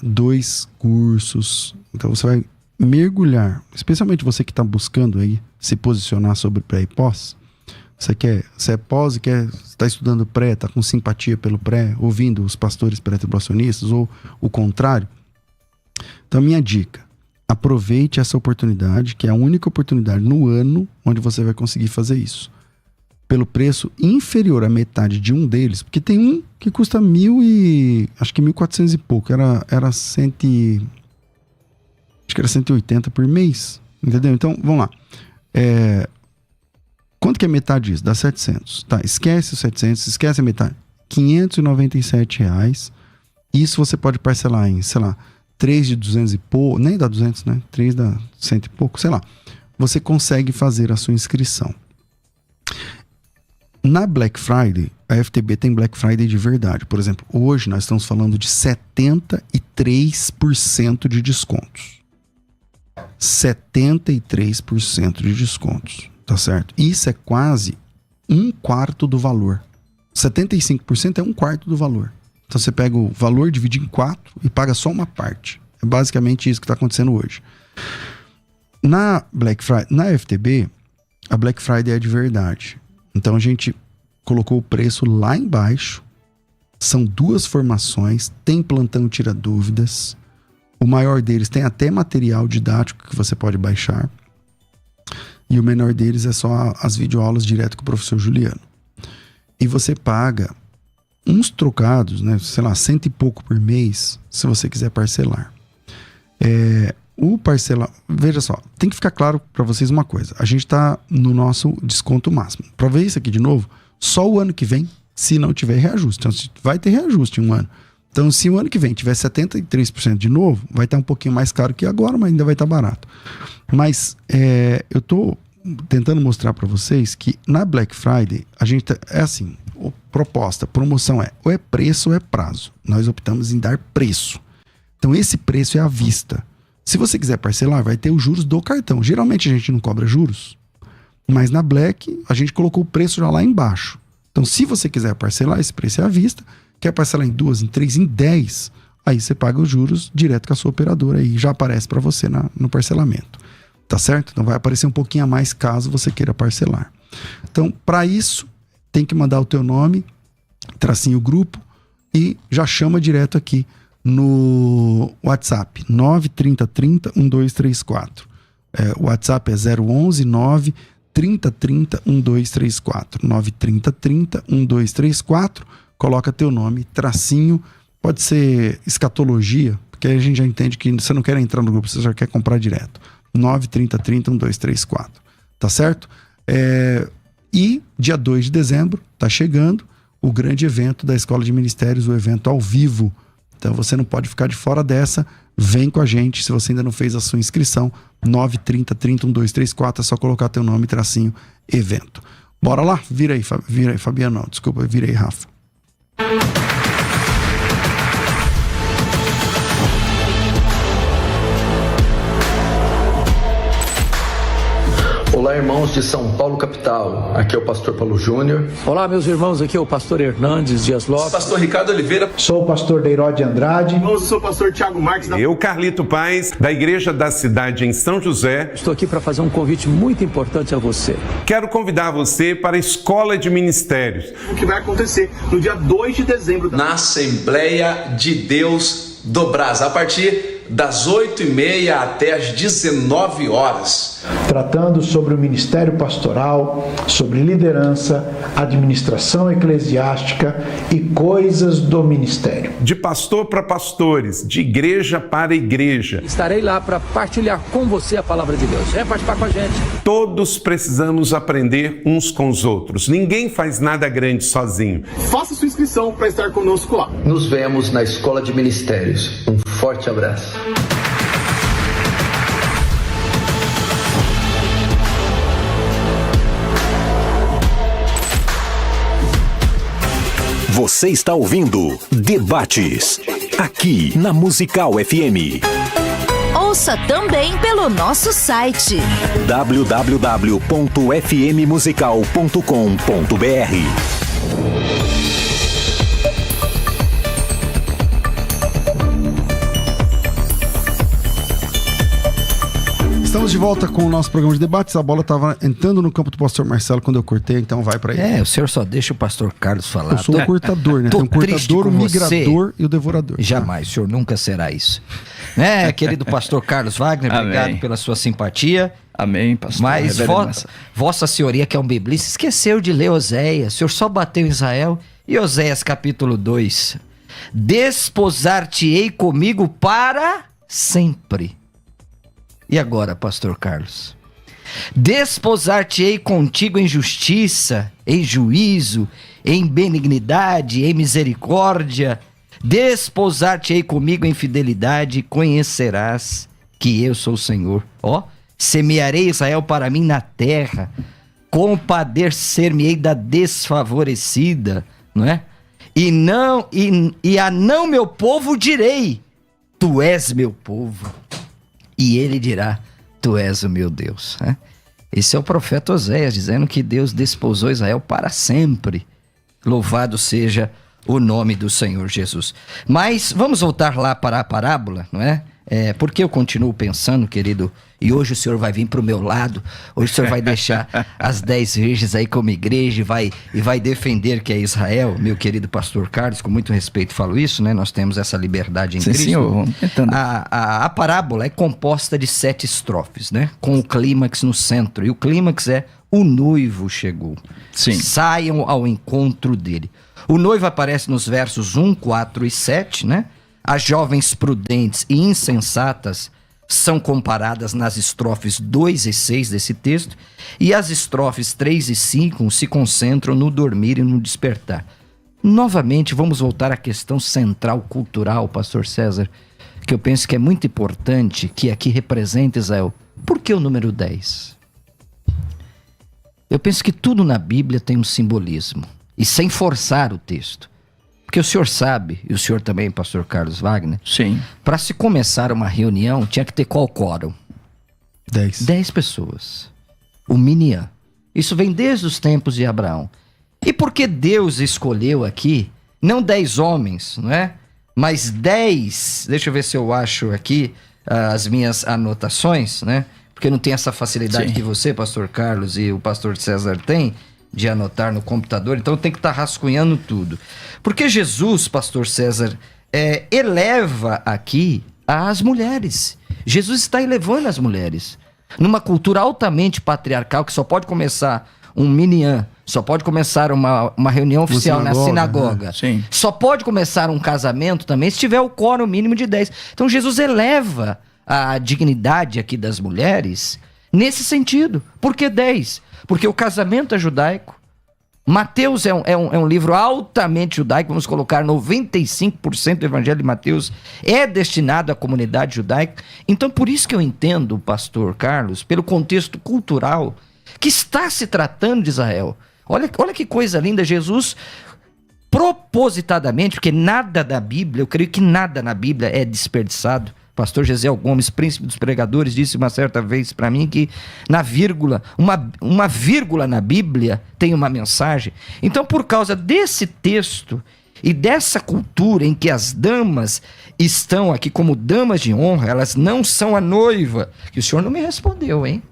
2 cursos. Então você vai mergulhar, especialmente você que está buscando aí se posicionar sobre pré e pós. Você é pós e está estudando pré, está com simpatia pelo pré, ouvindo os pastores pré-tribulacionistas ou o contrário. Então minha dica, aproveite essa oportunidade, que é a única oportunidade no ano onde você vai conseguir fazer isso. Pelo preço inferior à metade de um deles, porque tem um que custa acho que 1.400 e pouco, era 180 por mês, entendeu? Então, vamos lá. Quanto que é metade disso? Dá 700. Tá, esquece os 700, esquece a metade. R$597. Isso você pode parcelar em, sei lá, 3 de 200 e pouco, nem dá 200, né? 3 dá 100 e pouco, sei lá. Você consegue fazer a sua inscrição. Na Black Friday, a FTB tem Black Friday de verdade. Por exemplo, hoje nós estamos falando de 73% de descontos. 73% de descontos, tá certo? Isso é quase 1/4 do valor. 75% é 1/4 do valor. Então você pega o valor, divide em 4 e paga só uma parte. É basicamente isso que está acontecendo hoje. Na Black Friday, na FTB, a Black Friday é de verdade. Então a gente colocou o preço lá embaixo. São 2 formações, tem plantão tira dúvidas. O maior deles tem até material didático que você pode baixar. E o menor deles é só as videoaulas direto com o professor Juliano. E você paga uns trocados, né? Sei lá, 100 e pouco por mês, se você quiser parcelar. Veja só, tem que ficar claro para vocês uma coisa. A gente está no nosso desconto máximo. Para ver isso aqui de novo, só o ano que vem, se não tiver reajuste. Então, vai ter reajuste em um ano. Então, se o ano que vem tiver 73% de novo, vai estar um pouquinho mais caro que agora, mas ainda vai estar barato. Mas eu estou tentando mostrar para vocês que na Black Friday, a gente é assim, promoção ou é preço ou é prazo. Nós optamos em dar preço. Então, esse preço é à vista. Se você quiser parcelar, vai ter os juros do cartão. Geralmente a gente não cobra juros, mas na Black a gente colocou o preço já lá embaixo. Então, se você quiser parcelar, esse preço é à vista. Quer parcelar em 2, em 3, em 10, aí você paga os juros direto com a sua operadora e já aparece para você no parcelamento. Tá certo? Então vai aparecer um pouquinho a mais caso você queira parcelar. Então, para isso, tem que mandar o teu nome, tracinho grupo e já chama direto aqui no WhatsApp 930301234. O WhatsApp é 011 930301234. 930301234. Coloca teu nome, tracinho, pode ser escatologia, porque aí a gente já entende que você não quer entrar no grupo, você já quer comprar direto. 930301234. Tá certo? E dia 2 de dezembro, está chegando o grande evento da Escola de Ministérios, o evento ao vivo. Então você não pode ficar de fora dessa. Vem com a gente. Se você ainda não fez a sua inscrição, 930 30 1234, é só colocar teu nome, tracinho, evento. Bora lá? Vira aí, Fabiano. Não, desculpa, vira aí, Rafa. Olá, irmãos de São Paulo, capital. Aqui é o pastor Paulo Júnior. Olá, meus irmãos. Aqui é o pastor Hernandes Dias Lopes. Pastor Ricardo Oliveira. Sou o pastor Deirode Andrade. Eu sou o pastor Tiago Marques. Eu, Carlito Paz, da Igreja da Cidade em São José. Estou aqui para fazer um convite muito importante a você. Quero convidar você para a Escola de Ministérios. O que vai acontecer no dia 2 de dezembro. Na Assembleia de Deus do Brás, a partir das 8h30 até as 19 horas. Tratando sobre o ministério pastoral, sobre liderança, administração eclesiástica e coisas do ministério. De pastor para pastores, de igreja para igreja. Estarei lá para partilhar com você a palavra de Deus. Vem participar com a gente. Todos precisamos aprender uns com os outros. Ninguém faz nada grande sozinho. Faça sua inscrição para estar conosco lá. Nos vemos na Escola de Ministérios. Um forte abraço. Você está ouvindo Debates, aqui na Musical FM. Ouça também pelo nosso site www.fmmusical.com.br. Estamos de volta com o nosso programa de debates. A bola estava entrando no campo do pastor Marcelo quando eu cortei, então vai para ele. O senhor só deixa o pastor Carlos falar. Eu sou o cortador, né? Tem o cortador, o migrador e o devorador. Jamais, o senhor nunca será isso. Querido pastor Carlos Wagner, obrigado pela sua simpatia. Amém, pastor. Mas vossa senhoria, que é um biblista, esqueceu de ler Oséias. O senhor só bateu em Israel. E Oséias capítulo 2. Desposar-te-ei comigo para sempre. E agora, pastor Carlos? Desposar-te-ei contigo em justiça, em juízo, em benignidade, em misericórdia. Desposar-te-ei comigo em fidelidade, conhecerás que eu sou o Senhor. Semearei Israel para mim na terra, compadecer-me-ei da desfavorecida, não é? E a não meu povo direi, tu és meu povo. E ele dirá, tu és o meu Deus. Esse é o profeta Oséias dizendo que Deus desposou Israel para sempre. Louvado seja o nome do Senhor Jesus. Mas vamos voltar lá para a parábola, não é? Porque eu continuo pensando, querido, e hoje o senhor vai vir para o meu lado, hoje o senhor vai deixar as 10 virgens aí como igreja e vai defender que é Israel, meu querido pastor Carlos, com muito respeito falo isso, né? Nós temos essa liberdade em Cristo. Senhor, a parábola é composta de 7 estrofes, né? Com o clímax no centro, e o clímax é o noivo chegou. Sim. Saiam ao encontro dele. O noivo aparece nos versos 1, 4 e 7, né? As jovens prudentes e insensatas são comparadas nas estrofes 2 e 6 desse texto, e as estrofes 3 e 5 se concentram no dormir e no despertar. Novamente, vamos voltar à questão central cultural, pastor César, que eu penso que é muito importante, que aqui representa Israel. Por que o número 10? Eu penso que tudo na Bíblia tem um simbolismo, e sem forçar o texto. Porque o senhor sabe, e o senhor também, pastor Carlos Wagner, sim, para se começar uma reunião, tinha que ter qual quórum? 10 pessoas. O Minyan. Isso vem desde os tempos de Abraão. E por que Deus escolheu aqui, não 10 homens, não é? Mas 10, deixa eu ver se eu acho aqui as minhas anotações, né? Porque não tem essa facilidade que você, pastor Carlos, e o pastor César tem, de anotar no computador, então tem que estar rascunhando tudo. Porque Jesus, pastor César, eleva aqui as mulheres. Jesus está elevando as mulheres. Numa cultura altamente patriarcal, que só pode começar um minyan, só pode começar uma reunião oficial na sinagoga. Sim. Só pode começar um casamento também se tiver o quórum mínimo de 10. Então Jesus eleva a dignidade aqui das mulheres nesse sentido. Por que 10? porque o casamento é judaico. Mateus é um livro altamente judaico, vamos colocar 95% do evangelho de Mateus é destinado à comunidade judaica. Então, por isso que eu entendo, pastor Carlos, pelo contexto cultural, que está se tratando de Israel. Olha que coisa linda, Jesus propositadamente, porque nada da Bíblia, eu creio que nada na Bíblia é desperdiçado. Pastor Gesiel Gomes, príncipe dos pregadores, disse uma certa vez para mim que na vírgula, uma vírgula na Bíblia tem uma mensagem. Então, por causa desse texto e dessa cultura em que as damas estão aqui como damas de honra, elas não são a noiva. E o senhor não me respondeu, hein?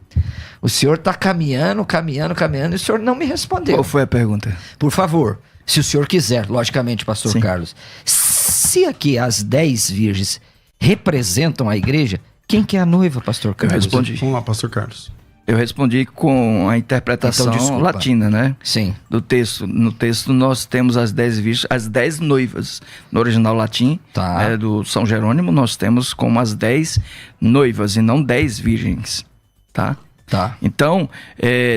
O senhor está caminhando, e o senhor não me respondeu. Qual foi a pergunta? Por favor, se o senhor quiser, logicamente, pastor Sim. Carlos. Se aqui as 10 virgens representam a igreja, quem que é a noiva, pastor Carlos? Eu respondi. Vamos lá, pastor Carlos. Eu respondi com a interpretação Então, latina, né? Sim. Do texto. No texto nós temos as 10 virgens, as 10 noivas. No original latim, Tá. do São Jerônimo, nós temos como as 10 noivas e não 10 virgens, tá? Tá. Então,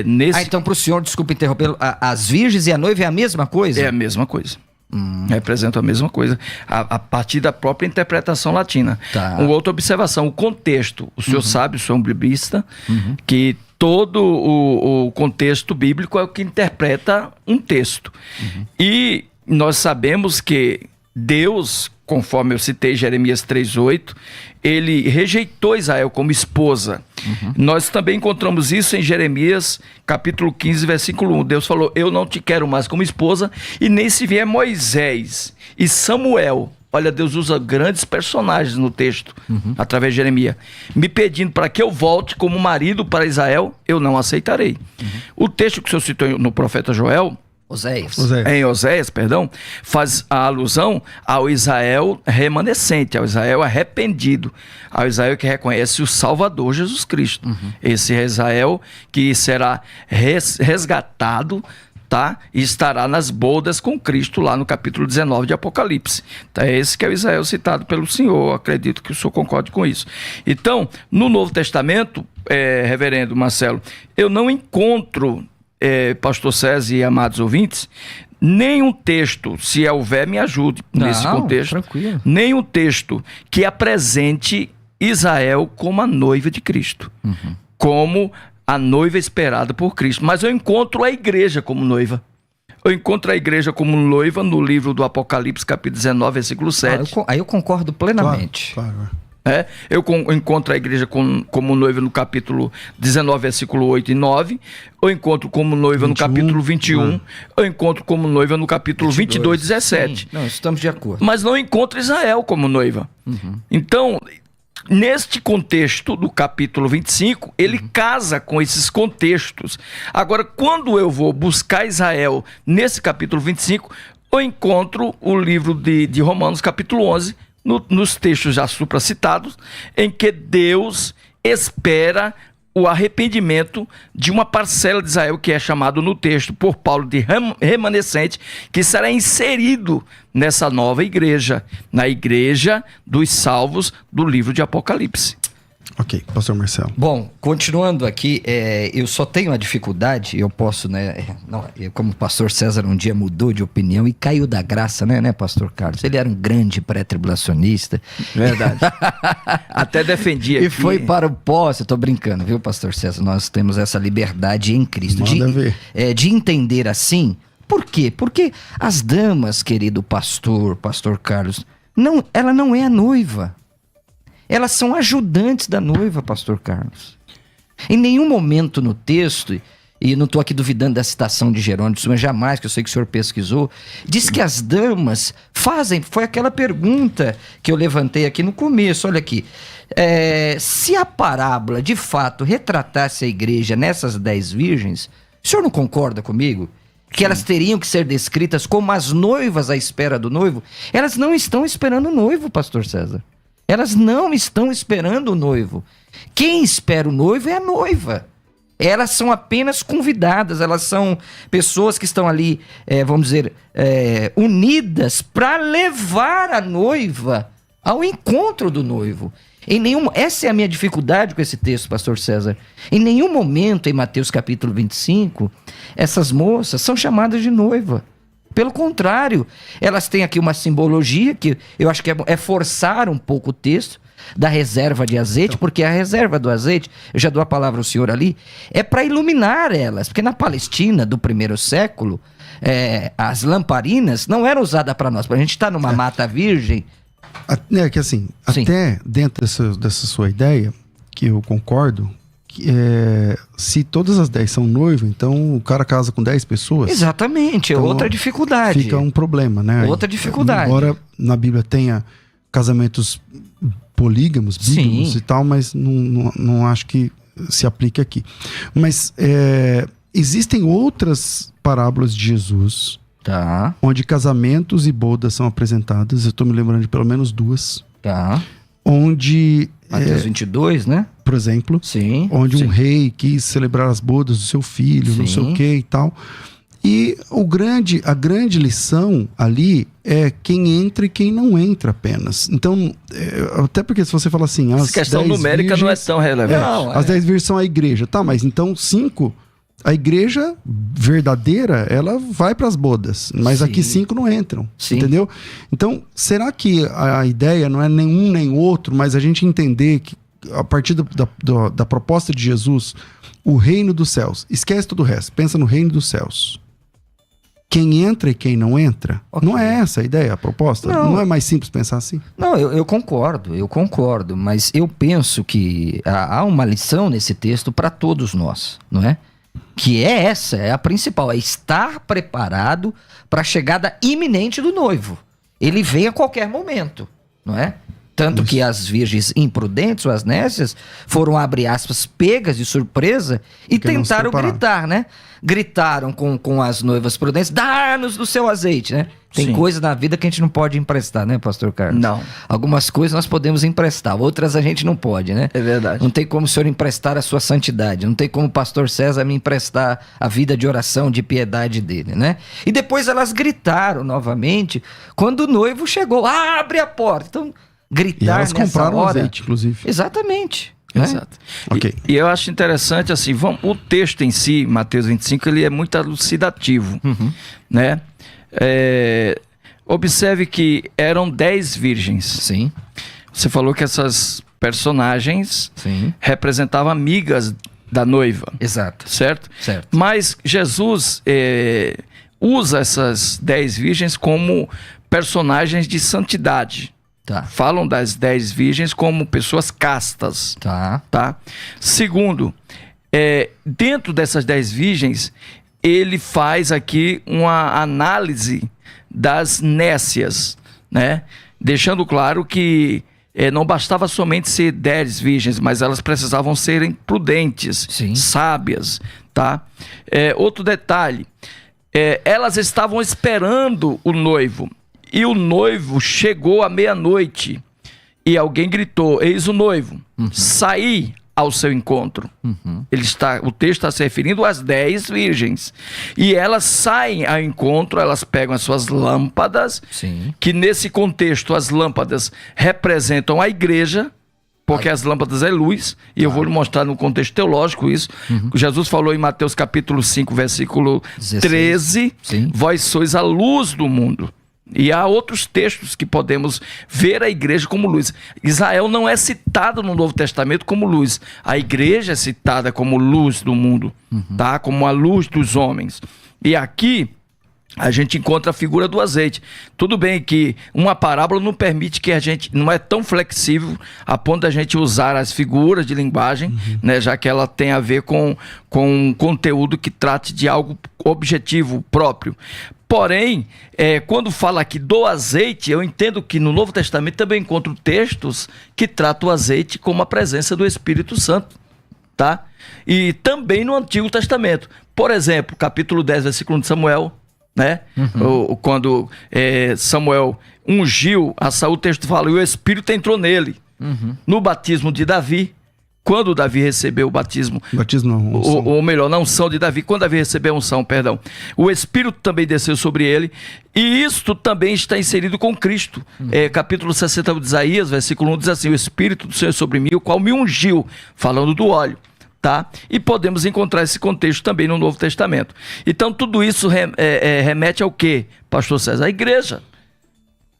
nesse... Então pro senhor, desculpa interrompê-lo, as virgens e a noiva é a mesma coisa? É a mesma coisa. Representam a mesma coisa, a partir da própria interpretação latina. Tá. Uma outra observação, o contexto. O senhor sabe, o senhor é um biblista, que todo o contexto bíblico é o que interpreta um texto. E nós sabemos que Deus, conforme eu citei Jeremias 3,8, ele rejeitou Israel como esposa. Nós também encontramos isso em Jeremias capítulo 15, versículo 1. Deus falou, eu não te quero mais como esposa, e nem se vier Moisés e Samuel. Olha, Deus usa grandes personagens no texto, através de Jeremias, me pedindo para que eu volte como marido para Israel, eu não aceitarei. O texto que o senhor citou no profeta Joel, em Oséias, faz a alusão ao Israel remanescente, ao Israel arrependido, ao Israel que reconhece o Salvador Jesus Cristo. Esse Israel que será resgatado, tá? E estará nas bodas com Cristo lá no capítulo 19 de Apocalipse. Tá? Esse que é o Israel citado pelo Senhor, acredito que o senhor concorde com isso. Então, no Novo Testamento, reverendo Marcelo, eu não encontro, pastor César e amados ouvintes, nenhum texto, se houver me ajude nesse contexto, tranquilo. Nenhum texto que apresente Israel como a noiva de Cristo, como a noiva esperada por Cristo, mas eu encontro a igreja como noiva. Eu encontro a igreja como noiva no livro do Apocalipse, capítulo 19, versículo 7. Aí eu concordo plenamente. Claro. Eu encontro a igreja como noiva no capítulo 19, versículo 8 e 9. Eu encontro como noiva 21, no capítulo 21. Eu encontro como noiva no capítulo 22, 17. Sim. Não, estamos de acordo. Mas não encontro Israel como noiva. Então, neste contexto do capítulo 25, ele casa com esses contextos. Agora, quando eu vou buscar Israel nesse capítulo 25, eu encontro o livro de Romanos, capítulo 11, nos textos já supracitados, em que Deus espera o arrependimento de uma parcela de Israel, que é chamado no texto por Paulo de remanescente, que será inserido nessa nova igreja, na igreja dos salvos do livro de Apocalipse. Ok, pastor Marcelo. Bom, continuando aqui, eu só tenho a dificuldade, eu posso, como o pastor César um dia mudou de opinião e caiu da graça, né, pastor Carlos? Ele era um grande pré-tribulacionista. Verdade. Até defendia E aqui. foi para o pós, eu tô brincando, viu, pastor César? Nós temos essa liberdade em Cristo. Manda ver. De entender assim. Por quê? Porque as damas, querido pastor Carlos, ela não é a noiva. Elas são ajudantes da noiva, pastor Carlos. Em nenhum momento no texto, e não estou aqui duvidando da citação de Jerônimo, mas jamais, que eu sei que o senhor pesquisou, diz que as damas foi aquela pergunta que eu levantei aqui no começo, olha aqui. Se a parábola, de fato, retratasse a igreja nessas 10 virgens, o senhor não concorda comigo? Que elas teriam que ser descritas como as noivas à espera do noivo? Elas não estão esperando o noivo, pastor César. Elas não estão esperando o noivo. Quem espera o noivo é a noiva. Elas são apenas convidadas, elas são pessoas que estão ali, vamos dizer, unidas para levar a noiva ao encontro do noivo. Essa é a minha dificuldade com esse texto, pastor César. Em nenhum momento, em Mateus capítulo 25, essas moças são chamadas de noiva. Pelo contrário, elas têm aqui uma simbologia que eu acho que é forçar um pouco o texto da reserva de azeite, porque a reserva do azeite, eu já dou a palavra ao senhor ali, é para iluminar elas, porque na Palestina do primeiro século, as lamparinas não eram usadas para nós, para a gente estar numa mata virgem. Que assim, até dentro dessa sua ideia, que eu concordo, se todas as 10 são noivos, então o cara casa com 10 pessoas. Exatamente, então, outra dificuldade. Fica um problema, né? Outra dificuldade. Embora na Bíblia tenha casamentos polígamos, bíblicos e tal, mas não acho que se aplique aqui. Mas existem outras parábolas de Jesus, onde casamentos e bodas são apresentadas. Eu estou me lembrando de pelo menos 2. Onde... Mateus 22, né? Por exemplo. Sim. Onde um rei quis celebrar as bodas do seu filho, não sei o que e tal. E a grande lição ali é quem entra e quem não entra apenas. Então, até porque se você fala assim... Essa questão numérica não é tão relevante. As 10 virgens são a igreja. Tá, mas então 5... A igreja verdadeira, ela vai para as bodas, mas aqui 5 não entram, entendeu? Então, será que a ideia não é nenhum nem outro, mas a gente entender que a partir da proposta de Jesus, o reino dos céus, esquece todo o resto, pensa no reino dos céus. Quem entra e quem não entra, não é essa a ideia, a proposta? Não é mais simples pensar assim? Não, eu concordo, mas eu penso que há uma lição nesse texto para todos nós, não é? Que essa é a principal, é estar preparado para a chegada iminente do noivo. Ele vem a qualquer momento, não é? Tanto que as virgens imprudentes, ou as nécias, foram, abre aspas, pegas de surpresa e tentaram gritar, né? Gritaram com as noivas prudentes, dá-nos do seu azeite, né? Tem coisas na vida que a gente não pode emprestar, né, pastor Carlos? Não. Algumas coisas nós podemos emprestar, outras a gente não pode, né? É verdade. Não tem como o senhor emprestar a sua santidade, não tem como o pastor César me emprestar a vida de oração, de piedade dele, né? E depois elas gritaram novamente quando o noivo chegou, abre a porta. Então, gritar e elas nessa compraram hora... azeite, inclusive. Exatamente. Exato. E eu acho interessante, assim, o texto em si, Mateus 25, ele é muito elucidativo, né? Observe que eram 10 virgens. Sim. Você falou que essas personagens representavam amigas da noiva. Exato. Certo? Mas Jesus usa essas 10 virgens como personagens de santidade. Falam das 10 virgens como pessoas castas. Segundo, dentro dessas 10 virgens, ele faz aqui uma análise das nécias, né? Deixando claro que não bastava somente ser 10 virgens, mas elas precisavam serem prudentes, sábias, outro detalhe, elas estavam esperando o noivo, e o noivo chegou à meia-noite, e alguém gritou, eis o noivo, saí ao seu encontro. O texto está se referindo às 10 virgens. E elas saem ao encontro, elas pegam as suas lâmpadas, que nesse contexto as lâmpadas representam a igreja, porque as lâmpadas é luz, e eu vou lhe mostrar no contexto teológico isso. Jesus falou em Mateus capítulo 5, versículo 13, vós sois a luz do mundo. E há outros textos que podemos ver a igreja como luz. Israel não é citado no Novo Testamento como luz. A igreja é citada como luz do mundo, como a luz dos homens. E aqui a gente encontra a figura do azeite. Tudo bem que uma parábola não permite que a gente, não é tão flexível a ponto da gente usar as figuras de linguagem, né, já que ela tem a ver com um conteúdo que trate de algo objetivo próprio. Porém, quando fala aqui do azeite, eu entendo que no Novo Testamento também encontro textos que tratam o azeite como a presença do Espírito Santo, E também no Antigo Testamento. Por exemplo, capítulo 10, versículo 1 de Samuel, né? Quando Samuel ungiu a Saul, o texto fala, e o Espírito entrou nele. No batismo de Davi, quando Davi recebeu o batismo, ou melhor, na unção de Davi, quando Davi recebeu a unção, perdão, o Espírito também desceu sobre ele, e isto também está inserido com Cristo. Capítulo 60 de Isaías, versículo 1, diz assim: o Espírito do Senhor sobre mim, o qual me ungiu, falando do óleo. Tá? E podemos encontrar esse contexto também no Novo Testamento. Então tudo isso remete ao quê, pastor César? A igreja.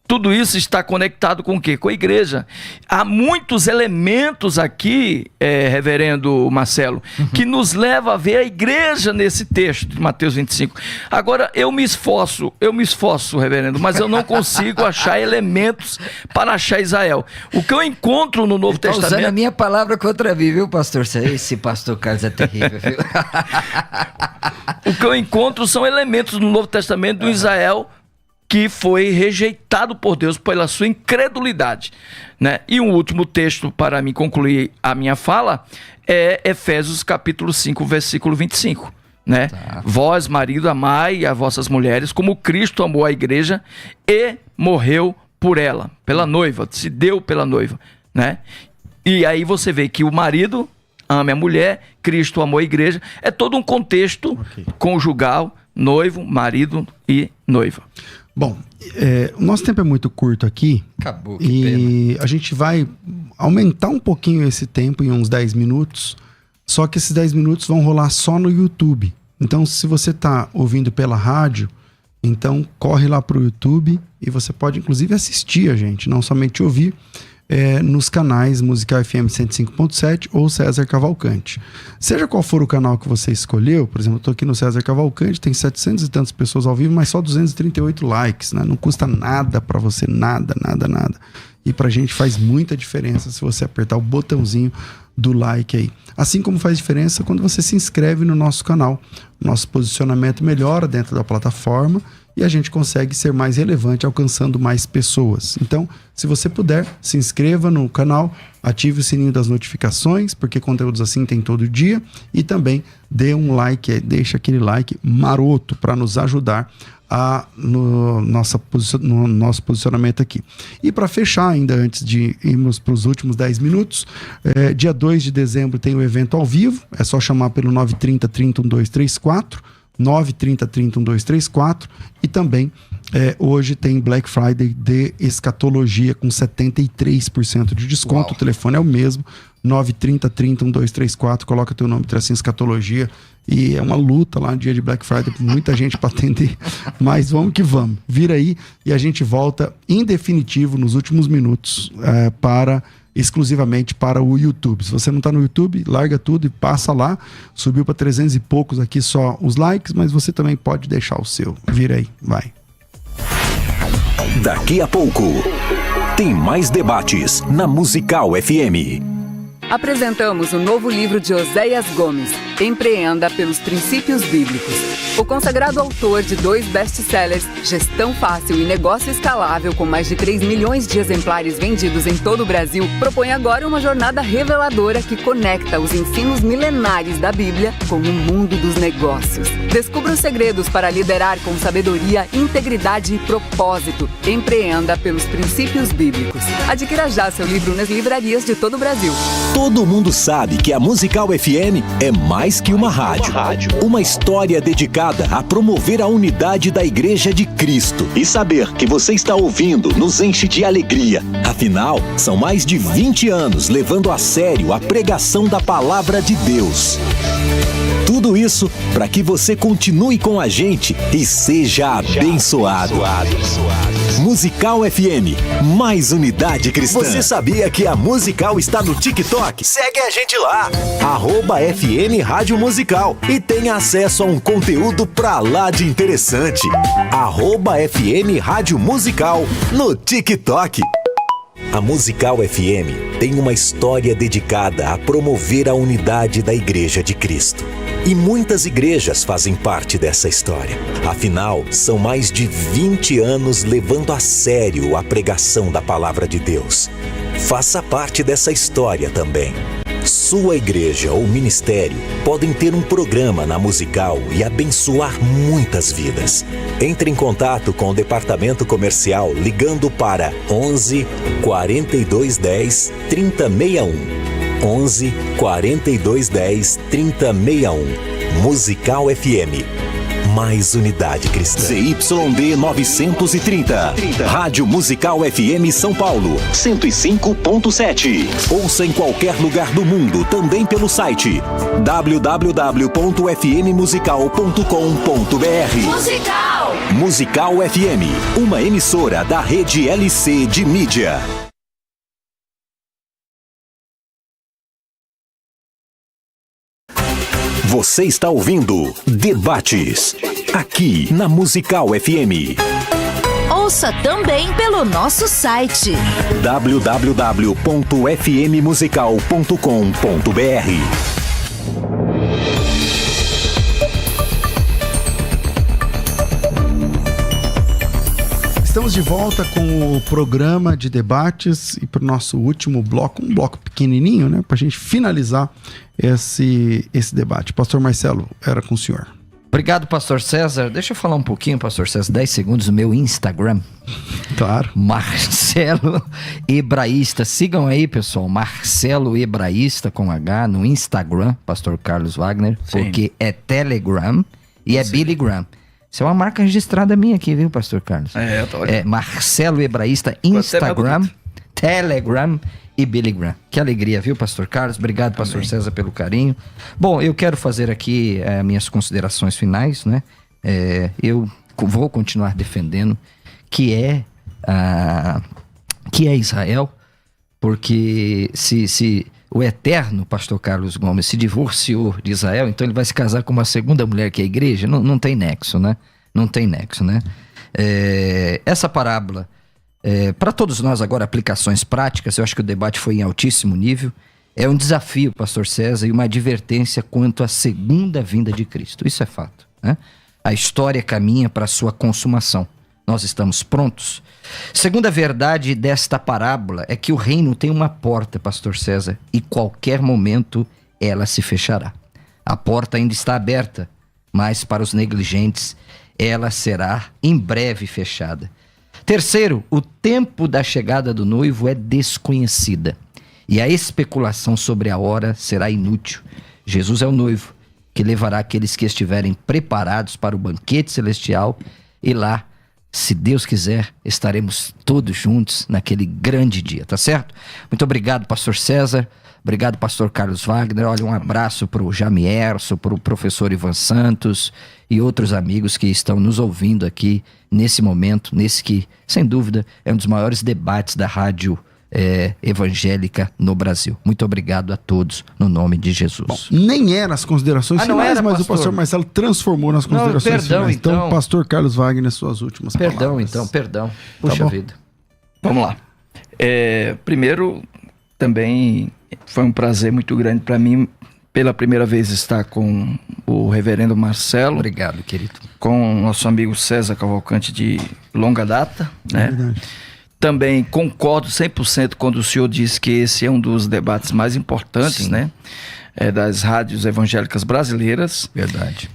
Tudo isso está conectado com o quê? Com a igreja. Há muitos elementos aqui, reverendo Marcelo, que nos leva a ver a igreja nesse texto de Mateus 25. Agora, eu me esforço, reverendo, mas eu não consigo achar elementos para achar Israel. O que eu encontro no Novo Testamento... usando a minha palavra contra mim, viu, pastor? Esse pastor Carlos é terrível, viu? O que eu encontro são elementos no Novo Testamento do Israel que foi rejeitado por Deus pela sua incredulidade, né? E um último texto para me concluir a minha fala é Efésios capítulo 5, versículo 25, né? Tá. Vós, marido, amai as vossas mulheres como Cristo amou a igreja e morreu por ela, pela noiva, se deu pela noiva, né? E aí você vê que o marido ama a mulher, Cristo amou a igreja, é todo um contexto conjugal, noivo, marido e noiva. Bom, o nosso tempo é muito curto aqui. Acabou, que e pena. A gente vai aumentar um pouquinho esse tempo em uns 10 minutos, só que esses 10 minutos vão rolar só no YouTube. Então, se você está ouvindo pela rádio, então corre lá para o YouTube e você pode inclusive assistir a gente, não somente ouvir, nos canais Musical FM 105.7 ou César Cavalcante. Seja qual for o canal que você escolheu, por exemplo, eu estou aqui no César Cavalcante, tem 700 e tantas pessoas ao vivo, mas só 238 likes, né? Não custa nada para você, nada. E pra gente faz muita diferença se você apertar o botãozinho do like aí. Assim como faz diferença quando você se inscreve no nosso canal. Nosso posicionamento melhora dentro da plataforma e a gente consegue ser mais relevante, alcançando mais pessoas. Então, se você puder, se inscreva no canal, ative o sininho das notificações, porque conteúdos assim tem todo dia, e também dê um like, deixa aquele like maroto para nos ajudar no nosso posicionamento aqui. E para fechar ainda, antes de irmos para os últimos 10 minutos, dia 2 de dezembro tem o evento ao vivo, é só chamar pelo 930-30-1234, 930-30-1234, e também hoje tem Black Friday de escatologia com 73% de desconto. Uau. O telefone é o mesmo, 930-30-1234, coloca teu nome, tracinho escatologia, e é uma luta lá no dia de Black Friday, muita gente para atender, mas vamos que vamos, vira aí e a gente volta em definitivo nos últimos minutos exclusivamente para o YouTube. Se você não está no YouTube, larga tudo e passa lá. Subiu para 300 e poucos aqui só os likes, mas você também pode deixar o seu. Vira aí, vai. Daqui a pouco tem mais debates na Musical FM. Apresentamos o novo livro de Oséias Gomes, Empreenda pelos Princípios Bíblicos. O consagrado autor de 2 best-sellers, Gestão Fácil e Negócio Escalável, com mais de 3 milhões de exemplares vendidos em todo o Brasil, propõe agora uma jornada reveladora que conecta os ensinos milenares da Bíblia com o mundo dos negócios. Descubra os segredos para liderar com sabedoria, integridade e propósito. Empreenda pelos Princípios Bíblicos. Adquira já seu livro nas livrarias de todo o Brasil. Todo mundo sabe que a Musical FM é mais que uma rádio. Uma história dedicada a promover a unidade da Igreja de Cristo. E saber que você está ouvindo nos enche de alegria. Afinal, são mais de 20 anos levando a sério a pregação da Palavra de Deus. Tudo isso para que você continue com a gente e seja abençoado. Musical FM, mais unidade cristã. Você sabia que a Musical está no TikTok? Segue a gente lá, @FM Rádio Musical, e tenha acesso a um conteúdo pra lá de interessante. @FM Rádio Musical no TikTok. A Musical FM tem uma história dedicada a promover a unidade da Igreja de Cristo. E muitas igrejas fazem parte dessa história. Afinal, são mais de 20 anos levando a sério a pregação da Palavra de Deus. Faça parte dessa história também. Sua igreja ou ministério podem ter um programa na Musical e abençoar muitas vidas. Entre em contato com o departamento comercial ligando para 11 4210 3061 11 4210 3061. Musical FM. Mais unidade cristã. ZYD 930. Rádio Musical FM São Paulo. 105.7. Ouça em qualquer lugar do mundo, também pelo site www.fmmusical.com.br. Musical FM, uma emissora da rede LC de mídia. Você está ouvindo Debates, aqui na Musical FM. Ouça também pelo nosso site www.fmmusical.com.br. Estamos de volta com o programa de debates e para o nosso último bloco, um bloco pequenininho, né, para a gente finalizar esse debate. Pastor Marcelo, era com o senhor. Obrigado, Pastor César. Deixa eu falar um pouquinho, Pastor César, 10 segundos, no meu Instagram. Claro. Marcelo Hebraísta. Sigam aí, pessoal. Marcelo Hebraísta com H no Instagram, Pastor Carlos Wagner, porque é Telegram e é Billy Graham. Isso é uma marca registrada minha aqui, viu, Pastor Carlos? É Marcelo Hebraísta, Instagram, Telegram e Billy Graham. Que alegria, viu, Pastor Carlos? Obrigado, Pastor César, pelo carinho. Bom, eu quero fazer aqui minhas considerações finais, né? Eu vou continuar defendendo que é Israel, porque se o eterno Pastor Carlos Gomes se divorciou de Israel, então ele vai se casar com uma segunda mulher que é a igreja? Não tem nexo, né? Não tem nexo, né? Essa parábola, para todos nós agora, aplicações práticas, eu acho que o debate foi em altíssimo nível. É um desafio, Pastor César, e uma advertência quanto à segunda vinda de Cristo. Isso é fato, né? A história caminha para a sua consumação. Nós estamos prontos? Segunda verdade desta parábola é que o reino tem uma porta, Pastor César, e qualquer momento ela se fechará. A porta ainda está aberta, mas para os negligentes ela será em breve fechada. Terceiro, o tempo da chegada do noivo é desconhecida e a especulação sobre a hora será inútil. Jesus é o noivo que levará aqueles que estiverem preparados para o banquete celestial e lá, se Deus quiser, estaremos todos juntos naquele grande dia, tá certo? Muito obrigado, Pastor César. Obrigado, Pastor Carlos Wagner. Olha, um abraço para o Jamierso, para o professor Ivan Santos e outros amigos que estão nos ouvindo aqui nesse momento, nesse que, sem dúvida, é um dos maiores debates da rádio evangélica no Brasil. Muito obrigado a todos, no nome de Jesus. Bom, nem eram as considerações finais, mas pastor. O pastor Marcelo transformou nas considerações finais. Então, pastor Carlos Wagner, suas últimas palavras. Perdão. Puxa vida. Vamos lá. Primeiro, também foi um prazer muito grande para mim, pela primeira vez, estar com o reverendo Marcelo. Obrigado, querido. Com nosso amigo César Cavalcante, de longa data, né? Verdade. Também concordo 100% quando o senhor disse que esse é um dos debates mais importantes, né? Das rádios evangélicas brasileiras. Verdade.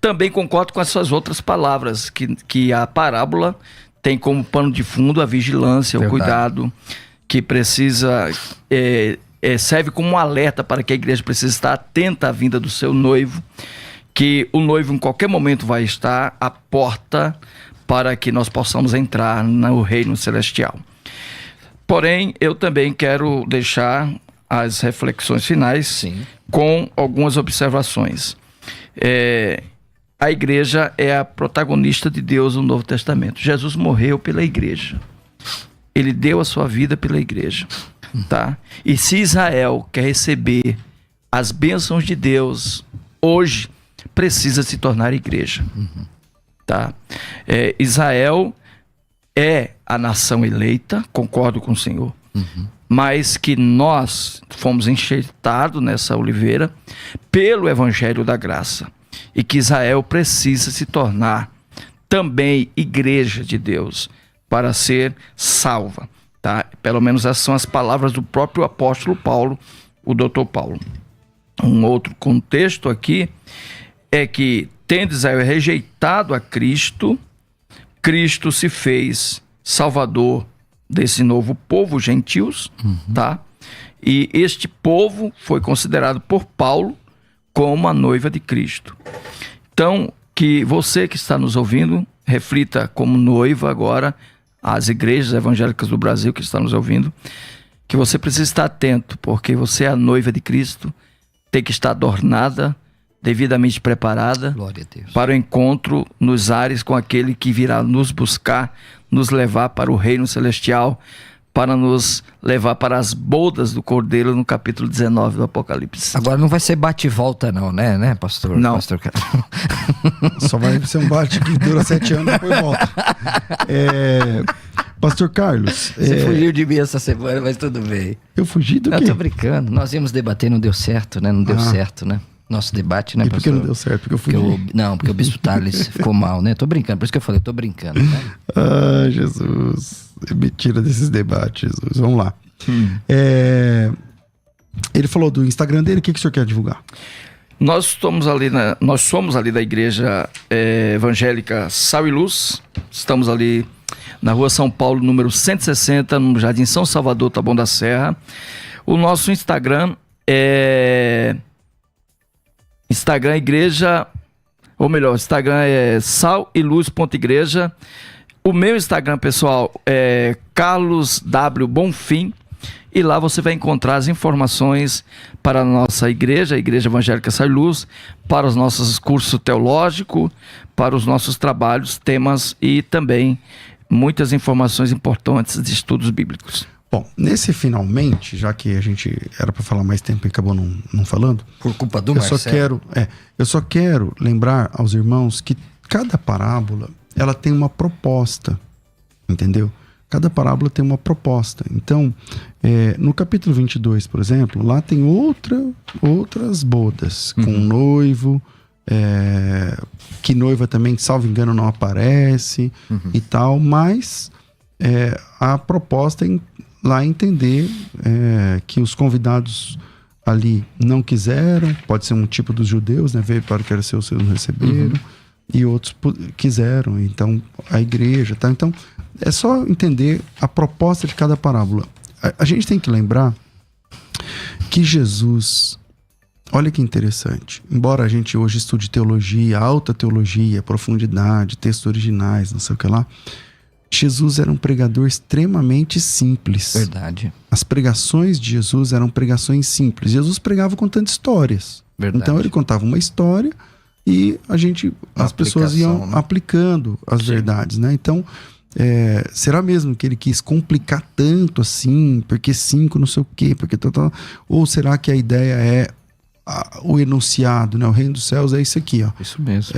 Também concordo com as suas outras palavras, que a parábola tem como pano de fundo a vigilância, o cuidado, que precisa, serve como um alerta para que a igreja precisa estar atenta à vinda do seu noivo, que o noivo em qualquer momento vai estar à porta para que nós possamos entrar no reino celestial. Porém, eu também quero deixar as reflexões finais com algumas observações. A igreja é a protagonista de Deus no Novo Testamento. Jesus morreu pela igreja. Ele deu a sua vida pela igreja. Tá? E se Israel quer receber as bênçãos de Deus hoje, precisa se tornar igreja. Tá? Israel é a nação eleita, concordo com o senhor, mas que nós fomos enxertados nessa oliveira pelo Evangelho da Graça e que Israel precisa se tornar também igreja de Deus para ser salva. Tá? Pelo menos essas são as palavras do próprio apóstolo Paulo, o doutor Paulo. Um outro contexto aqui é que, tendo Israel rejeitado a Cristo, Cristo se fez salvador desse novo povo, gentios, tá? E este povo foi considerado por Paulo como a noiva de Cristo. Então, que você que está nos ouvindo, reflita como noiva agora, as igrejas evangélicas do Brasil que estão nos ouvindo, que você precisa estar atento, porque você é a noiva de Cristo, tem que estar adornada, devidamente preparada para o encontro nos ares com aquele que virá nos buscar, nos levar para o reino celestial, para nos levar para as bodas do Cordeiro no capítulo 19 do Apocalipse. Agora não vai ser bate e volta não, né, pastor? Não. Pastor... Só vai ser um bate que dura 7 anos e depois volta. Pastor Carlos... Você fugiu de mim essa semana, mas tudo bem. Eu fugi do quê? Eu tô brincando. Nós íamos debater, não deu certo, né? Não deu certo, né? Nosso debate, né, e pastor? por que não deu certo? Porque eu fugi. Porque o Bispo Thales ficou mal, né? Tô brincando, por isso que eu falei, tô brincando. Né? Ah, Jesus. Me tira desses debates, Jesus. Vamos lá. Ele falou do Instagram dele, o que o senhor quer divulgar? Nós somos ali da igreja evangélica Sal e Luz. Estamos ali na rua São Paulo, número 160, no Jardim São Salvador, Taboão da Serra. O nosso Instagram é igreja, ou melhor, Instagram é sailuz.igreja. O meu Instagram, pessoal, é Carlos W. Bonfim. E lá você vai encontrar as informações para a nossa igreja, a Igreja Evangélica Sal e Luz, para os nossos cursos teológicos, para os nossos trabalhos, temas e também muitas informações importantes de estudos bíblicos. Bom, nesse finalmente, já que a gente era para falar mais tempo e acabou não falando... Por culpa do Marcelo. Eu só quero lembrar aos irmãos que cada parábola, ela tem uma proposta, entendeu? Cada parábola tem uma proposta. Então, no capítulo 22, por exemplo, lá tem outras bodas, com um noivo, que noiva também, salvo engano, não aparece e tal, mas a proposta é lá entender que os convidados ali não quiseram, pode ser um tipo dos judeus, né? Veio para o que era seu, não receberam, e outros quiseram, então a igreja, tá? Então, é só entender a proposta de cada parábola. A gente tem que lembrar que Jesus, olha que interessante, embora a gente hoje estude teologia, alta teologia, profundidade, textos originais, não sei o que lá, Jesus era um pregador extremamente simples. Verdade. As pregações de Jesus eram pregações simples. Jesus pregava contando histórias. Verdade. Então ele contava uma história e as pessoas iam aplicando as verdades, né? Então, será mesmo que ele quis complicar tanto assim, porque 5 não sei o quê, porque tal, ou será que a ideia é o enunciado, né? O reino dos céus é isso aqui, ó. Isso mesmo.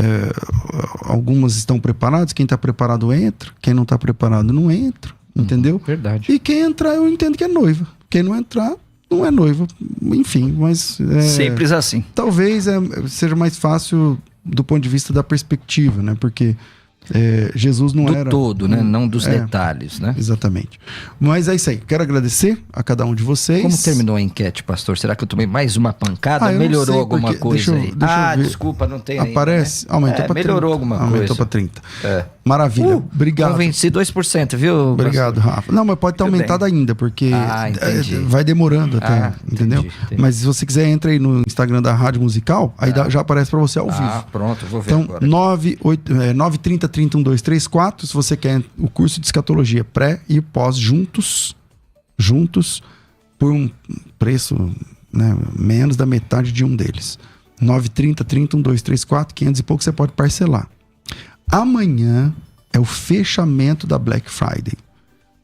Algumas estão preparadas, quem está preparado entra, quem não está preparado não entra, entendeu? Verdade. E quem entrar eu entendo que é noiva, quem não entrar não é noiva, enfim, mas... Simples assim. Talvez seja mais fácil do ponto de vista da perspectiva, né? Porque Jesus não era... Do todo, né? Não dos detalhes, né? Exatamente. Mas é isso aí. Quero agradecer a cada um de vocês. Como terminou a enquete, pastor? Será que eu tomei mais uma pancada? Melhorou alguma coisa aí? Desculpa, não tem aí. Aparece? Né? Aumentou para 30. Melhorou alguma coisa. Aumentou para 30. Maravilha. Obrigado. Convenci 2%, viu? Obrigado, Rafa. Não, mas pode ter aumentado ainda, porque vai demorando até, entendeu? Entendi. Mas se você quiser, entra aí no Instagram da Rádio Musical, aí já aparece para você ao vivo. Pronto, vou ver então, agora. 930-30-1234, se você quer o curso de escatologia pré e pós juntos, por um preço, né, menos da metade de um deles. 930-30-1234, 500 e pouco você pode parcelar. Amanhã é o fechamento da Black Friday.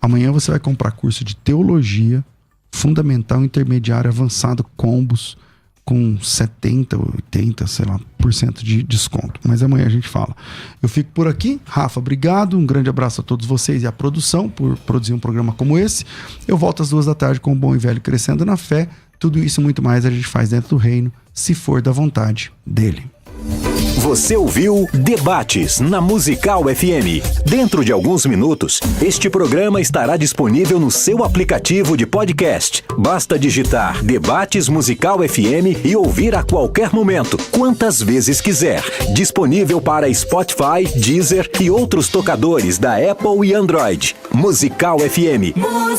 Amanhã você vai comprar curso de teologia, fundamental, intermediário, avançado, combos, com 70, 80, sei lá, % de desconto. Mas amanhã a gente fala. Eu fico por aqui. Rafa, obrigado. Um grande abraço a todos vocês e à produção por produzir um programa como esse. Eu volto às 14h com o Bom e Velho Crescendo na Fé. Tudo isso e muito mais a gente faz dentro do reino, se for da vontade dele. Você ouviu Debates na Musical FM. Dentro de alguns minutos, este programa estará disponível no seu aplicativo de podcast. Basta digitar Debates Musical FM e ouvir a qualquer momento, quantas vezes quiser. Disponível para Spotify, Deezer e outros tocadores da Apple e Android. Musical FM.